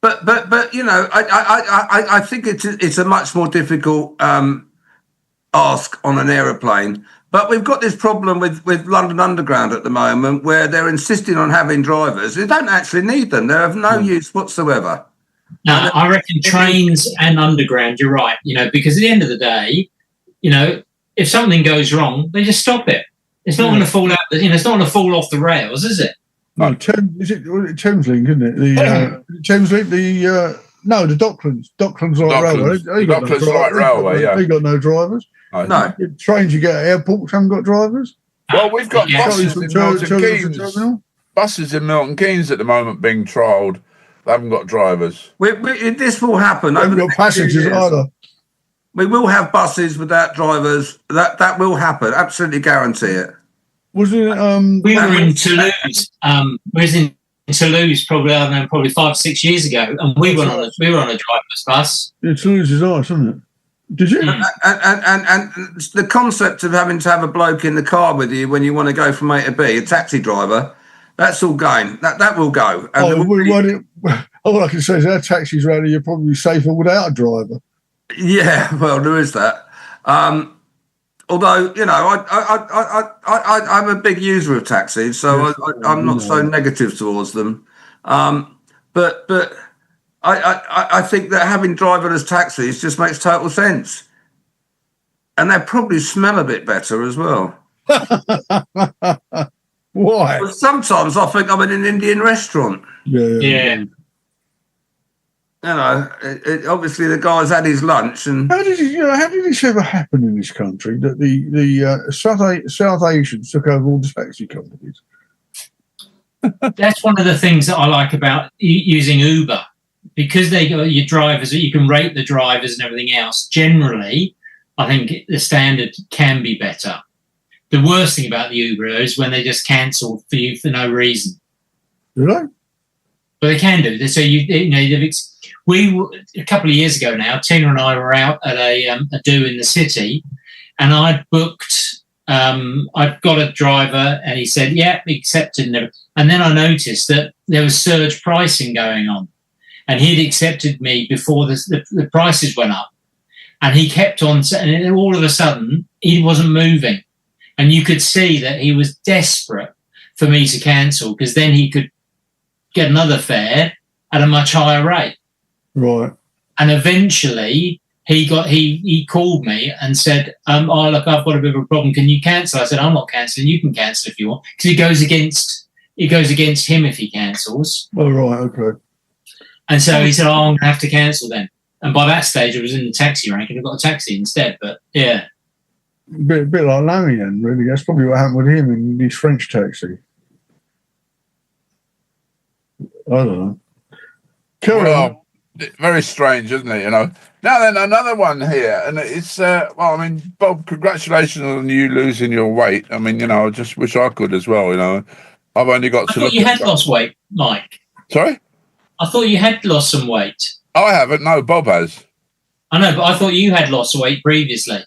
But you know, I think it's a much more difficult ask on an aeroplane. But we've got this problem with London Underground at the moment, where they're insisting on having drivers who don't actually need them. They're of no use whatsoever. No, I reckon trains and underground, you're right, you know, because at the end of the day, you know, if something goes wrong, they just stop it. It's not going to fall out, you know, it's not going to fall off the rails, is it? No, is it Thameslink, isn't it? The Thameslink, no, the Docklands Light Railway. Docklands Light Railway, yeah. They got no drivers. No. Trains you get at airports haven't got drivers. Well, we've got buses in Milton Keynes. Buses in Milton Keynes at the moment being trialled. They haven't got drivers. This will happen. They haven't got passengers either. We will have buses without drivers. That will happen. Absolutely guarantee it. Was it? We were in Toulouse. We was in Toulouse probably 5 or 6 years ago, and we were on a driverless bus. Yeah, Toulouse is nice, isn't it? Did you? And the concept of having to have a bloke in the car with you when you want to go from A to B, a taxi driver, that's all going. That will go. And all I can say is our taxis around here are probably safer without a driver. Yeah, well, there is that. Although, you know, I'm a big user of taxis, so I'm not so negative towards them. But I think that having driverless taxis just makes total sense. And they probably smell a bit better as well. Why? Well, sometimes I think I'm in an Indian restaurant. Yeah. You know, obviously the guy's had his lunch, and how did this ever happen in this country that the South Asians took over all the taxi companies? That's one of the things that I like about using Uber, because they got your drivers. You can rate the drivers and everything else. Generally, I think the standard can be better. The worst thing about the Uber is when they just cancel for you for no reason. Really? But they can do. So a couple of years ago now, Tina and I were out at a do in the city, and I'd booked. I'd got a driver, and he said, "Yeah, accepted." And then I noticed that there was surge pricing going on, and he'd accepted me before the prices went up, and he kept on. And then all of a sudden, he wasn't moving, and you could see that he was desperate for me to cancel, because then he could get another fare at a much higher rate. Right. And eventually he called me and said, oh, look, I've got a bit of a problem. Can you cancel? I said, I'm not cancelling. You can cancel if you want. Because it goes against him if he cancels. Oh, right, okay. And so he said, I'm going to have to cancel then. And by that stage, I was in the taxi rank and I got a taxi instead. But, yeah. A bit like Lammy then, really. That's probably what happened with him in his French taxi. I don't know. Well, very strange, isn't it? You know. Now then, another one here, and it's Bob, congratulations on you losing your weight. I mean, you know, I just wish I could as well. You know, I've only got to. I thought you had lost weight, Mike. Sorry, I thought you had lost some weight. I haven't. No, Bob has. I know, but I thought you had lost weight previously.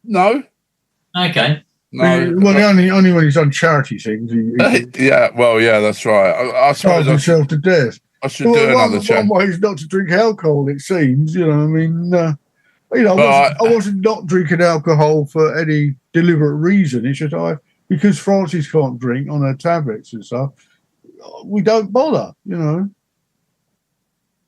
No. Okay. No. Well, only when he's done charity things. Yeah. Well, yeah, that's right. I suppose himself to death. I should do another chat. One way is not to drink alcohol, it seems. You know, I mean, I wasn't not drinking alcohol for any deliberate reason. It's just because Frances can't drink on her tablets and stuff, we don't bother, you know.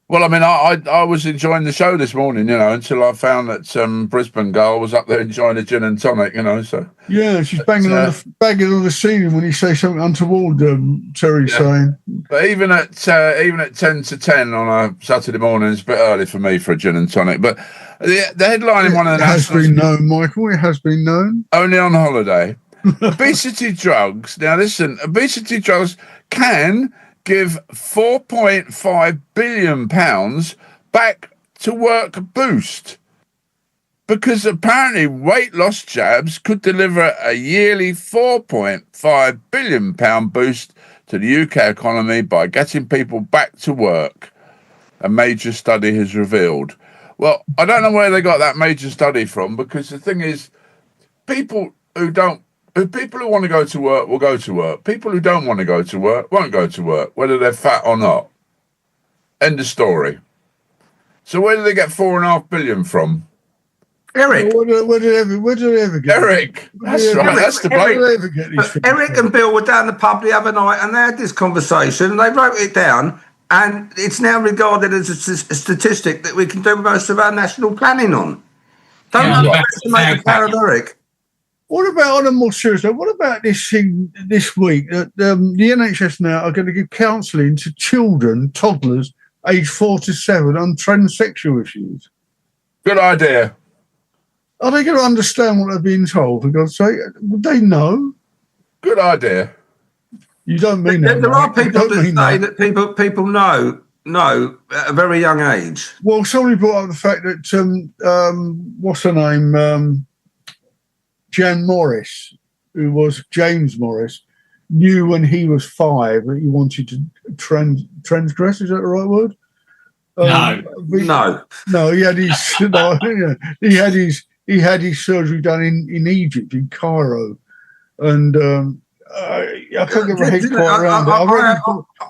Well, I mean, I was enjoying the show this morning, you know, until I found that Brisbane girl was up there enjoying a gin and tonic, you know. So yeah, she's banging on the ceiling when you say something untoward. Terry's saying. But even at 10 to 10 on a Saturday morning, it's a bit early for me for a gin and tonic. But the headline in one of the has been known, Michael. It has been known. Only on holiday. Obesity drugs. Now, listen, obesity drugs can give £4.5 billion back to work boost, because apparently weight loss jabs could deliver a yearly £4.5 billion boost to the UK economy by getting people back to work, a major study has revealed. Well, I don't know where they got that major study from, because the thing is, people who want to go to work will go to work. People who don't want to go to work won't go to work, whether they're fat or not. End of story. So where do they get 4.5 billion from? Eric. Where did they ever get Eric. That's right. That's the bloke. Eric and Bill were down the pub the other night and they had this conversation. They wrote it down, and it's now regarded as a statistic that we can do most of our national planning on. Don't underestimate the power of Eric. What about, on a more serious note, what about this thing this week that the NHS now are going to give counselling to children, toddlers, aged 4 to 7 on transsexual issues? Good idea. Are they going to understand what they're being told, for God's sake? Would they know? Good idea. You don't mean that. There are people that say that people know at a very young age. Well, somebody brought up the fact that, what's her name? Jan Morris, who was James Morris, knew when he was 5 that he wanted to transgress. Is that the right word? No. He had his he had his surgery done in Egypt, in Cairo, and I can't get my head quite around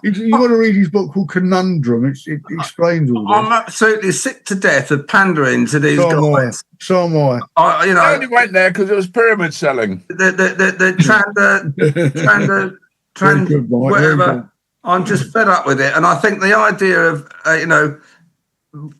it. You want to read his book called Conundrum? It explains all this. I'm absolutely sick to death of pandering to these guys. So am I. I only went there because it was pyramid selling. The trans whatever. I'm just fed up with it, and I think the idea of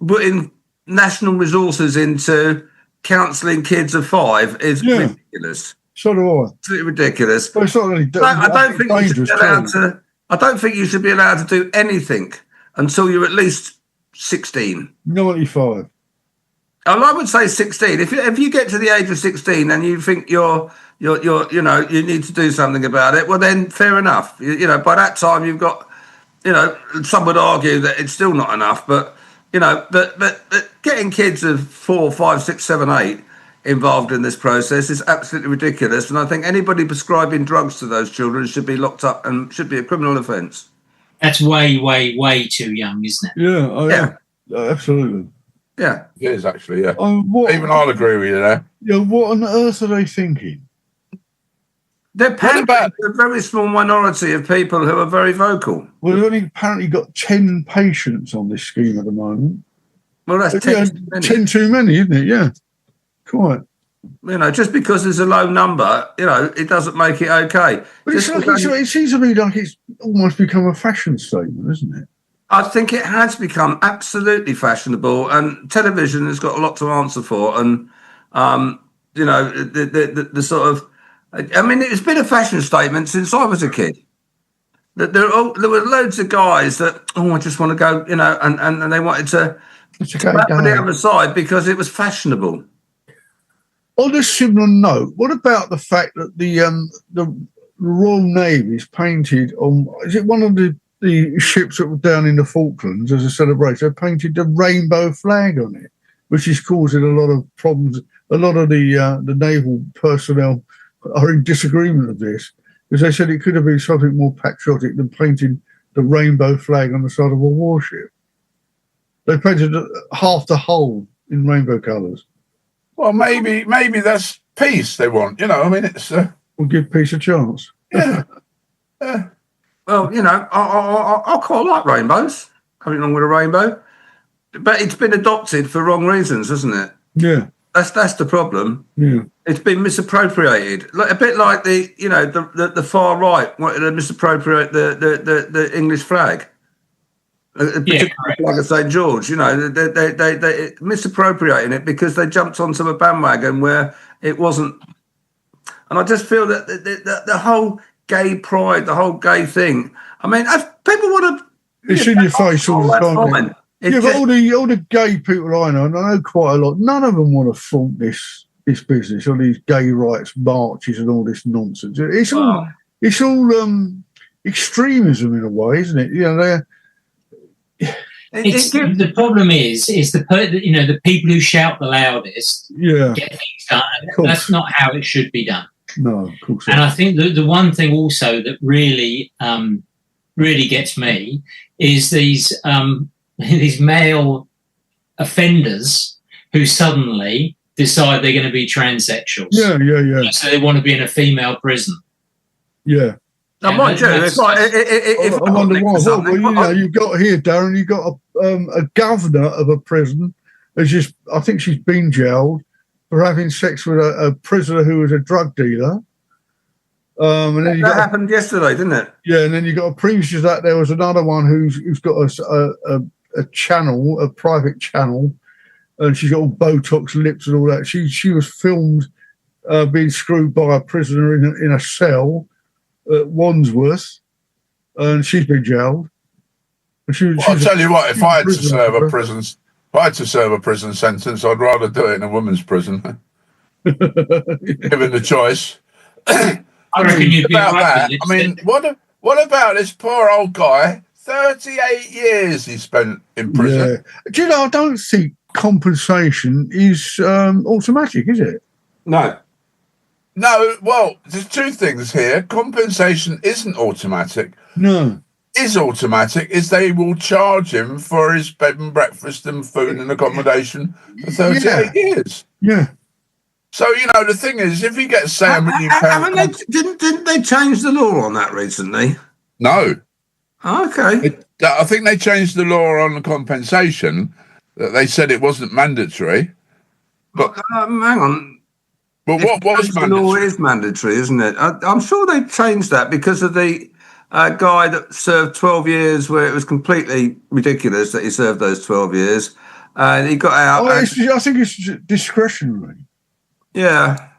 putting national resources into counselling kids of 5 is ridiculous. So do I. Absolutely ridiculous. But it's not really I don't think you should be allowed to. I don't think you should be allowed to do anything until you're at least 16. 95. I would say 16. If you get to the age of 16 and you think you need to do something about it, well then fair enough. By that time you've got, some would argue that it's still not enough, but but getting kids of 4, 5, 6, 7, 8 involved in this process is absolutely ridiculous. And I think anybody prescribing drugs to those children should be locked up and should be a criminal offence. That's way, way, way too young, isn't it? Yeah, absolutely. Yeah, it is actually. Yeah, even I'll agree with you there. Yeah, what on earth are they thinking? They're pandering to a very small minority of people who are very vocal. Well, we've only apparently got 10 patients on this scheme at the moment. Well, that's 10 too many. 10 too many, isn't it? Yeah, quite. Just because there's a low number, it doesn't make it okay. But it seems to me like it's almost become a fashion statement, isn't it? I think it has become absolutely fashionable, and television has got a lot to answer for. And the sort of, it's been a fashion statement since I was a kid. That there were loads of guys that I just want to go, and they wanted to rap on the other side because it was fashionable. On a similar note, what about the fact that the Royal Navy's painted on? Is it one of the ships that were down in the Falklands as a celebration? They painted the rainbow flag on it, which is causing a lot of problems. A lot of the naval personnel are in disagreement of this because they said it could have been something more patriotic than painting the rainbow flag on the side of a warship. They painted half the hull in rainbow colours. Well, maybe that's peace they want. It's. We'll give peace a chance. Yeah. Well, I quite like rainbows. Nothing wrong with a rainbow, but it's been adopted for wrong reasons, hasn't it? Yeah. That's the problem. Yeah. It's been misappropriated, a bit like the far right wanted to misappropriate the English flag. Like St. George, they misappropriating it because they jumped onto a bandwagon where it wasn't. And I just feel that the whole gay pride, the whole gay thing. I mean, if people want to. It's in your face all the time. Yeah, but all the gay people I know, and I know quite a lot, none of them want to flaunt this business, all these gay rights marches and all this nonsense. It's all extremism in a way, isn't it? The problem is the people who shout the loudest get things done. That's not how it should be done. No, of course not. And I think the one thing also that really gets me is these male offenders who suddenly decide they're going to be transsexuals. Yeah. So they want to be in a female prison. Yeah. Now, mind you, it's like if I wonder why. Well, you've got here, Darren. You've got a governor of a prison who's just. I think she's been jailed for having sex with a prisoner who was a drug dealer. And then that happened yesterday, didn't it? Yeah, and then you got previous to that. There was another one who's got a channel, a private channel, and she's got all Botox lips and all that. She was filmed being screwed by a prisoner in a cell at Wandsworth, and she's been jailed. I'll tell you what, if I had to serve a prison sentence, I'd rather do it in a woman's prison. Given the choice. I reckon you'd be about right. That. I mean, what about this poor old guy? 38 years he spent in prison. Yeah. Do you know, I don't think compensation is automatic, is it? No. No, well, there's two things here. Compensation isn't automatic. No. Is automatic is they will charge him for his bed and breakfast and food and accommodation for 38 years. Yeah. So, the thing is, if he gets, say, £1 million... Didn't they change the law on that recently? No. Okay. I think they changed the law on the compensation. That they said it wasn't mandatory. But hang on. But what was mandatory? The law is mandatory, isn't it? I'm sure they changed that because of the guy that served 12 years where it was completely ridiculous that he served those 12 years. And he got out. I think it's discretionary. Yeah.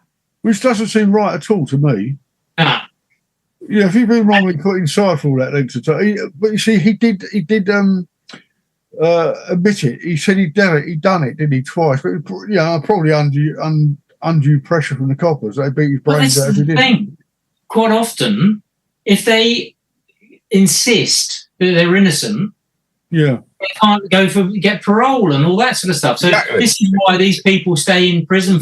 Which doesn't seem right at all to me. Ah. Yeah, if you've been wrongly put inside for all that length of time. But you see, he did admit it. He said he'd done it, didn't he, twice? But, probably undue pressure from the coppers. They beat his brains out if he didn't. Quite often, if they insist that they're innocent, they can't get parole and all that sort of stuff. So This is why these people stay in prison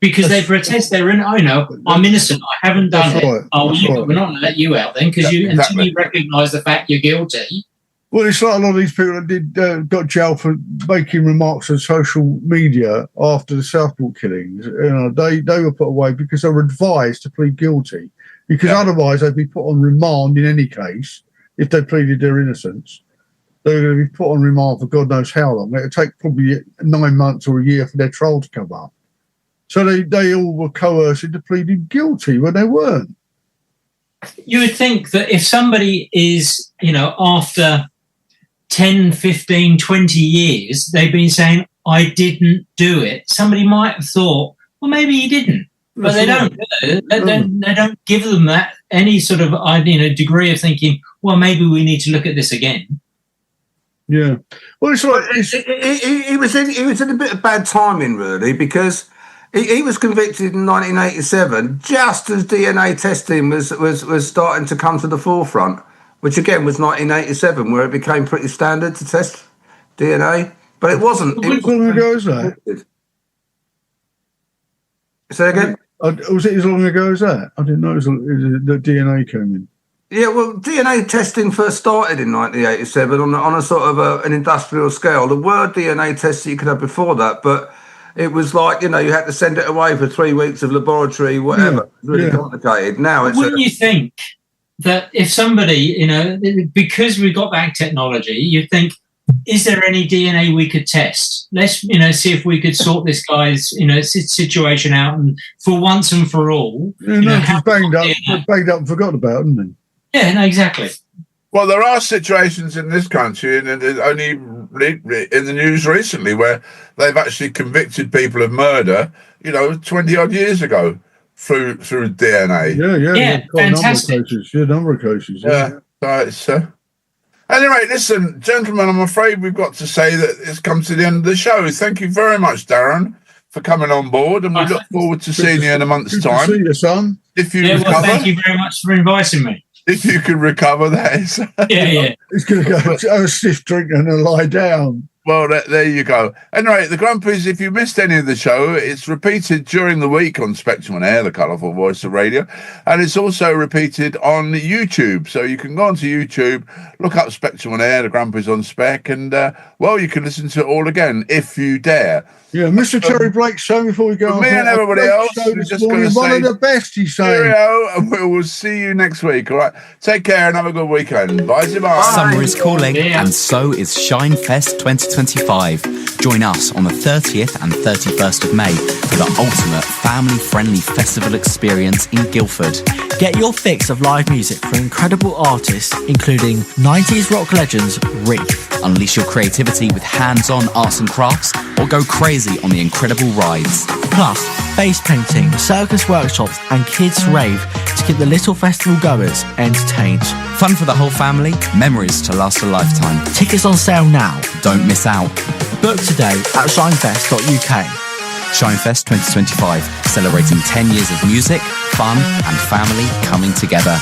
because they protest. They're in. I'm innocent. I haven't done it. Right. We're not going to let you out then because until you recognise the fact you're guilty. Well, it's like a lot of these people that got jailed for making remarks on social media after the Southport killings. They were put away because they were advised to plead guilty, because otherwise they'd be put on remand in any case if they pleaded their innocence. They were going to be put on remand for God knows how long. It would take probably 9 months or a year for their trial to come up. So they all were coerced into pleading guilty when they weren't. You would think that if somebody is, after 10, 15, 20 years, they've been saying, I didn't do it. Somebody might have thought, well, maybe you didn't. But they don't. They don't give them that any sort of degree of thinking, well, maybe we need to look at this again. Yeah. Well, it's like he was in a bit of bad timing, really, because he was convicted in 1987, just as DNA testing was starting to come to the forefront, which again was 1987, where it became pretty standard to test DNA. But it wasn't. How long ago is that? Say again? Was it as long ago as that? I didn't know the DNA came in. Yeah, well, DNA testing first started in 1987 on a sort of an industrial scale. There were DNA tests that you could have before that, but it was like, you had to send it away for 3 weeks of laboratory, whatever. It's really complicated. Now it's... Wouldn't you think that if somebody, because we got back technology, you'd think, is there any DNA we could test? Let's, see if we could sort this guy's, situation out, and for once and for all. He's banged up and forgot about, isn't he? Yeah, no, exactly. Well, there are situations in this country, and only in the news recently, where they've actually convicted people of murder, 20-odd years ago through DNA. Yeah, fantastic. A number of cases. Anyway, listen, gentlemen, I'm afraid we've got to say that it's come to the end of the show. Thank you very much, Darren, for coming on board, and we look forward to seeing you in a month's time. Good to see you, son. If you recover, thank you very much for inviting me. If you can recover, that is. Yeah. He's going to go have a stiff drink and then lie down. Well, there you go. Anyway, the Grumpies, if you missed any of the show, it's repeated during the week on Spectrum on Air, the colourful voice of radio, and it's also repeated on YouTube. So you can go onto YouTube, look up Spectrum on Air, the Grumpies on Spec, and, well, you can listen to it all again if you dare. Yeah, Mr. Terry Blake saying before we go on. Me and everybody else, we're just going to say one of the best, he's saying. Cheerio, and we will see you next week, all right? Take care and have a good weekend. Bye. Summer is calling, and so is Shine Fest 2025. Join us on the 30th and 31st of May for the ultimate family-friendly festival experience in Guildford. Get your fix of live music from incredible artists, including 90s rock legends Reef. Unleash your creativity with hands-on arts and crafts, or go crazy on the incredible rides. Plus, face painting, circus workshops, and kids rave to keep the little festival goers entertained. Fun for the whole family, memories to last a lifetime. Tickets on sale now. Don't miss out. Book today at shinefest.uk. Shinefest 2025, celebrating 10 years of music, fun, and family coming together.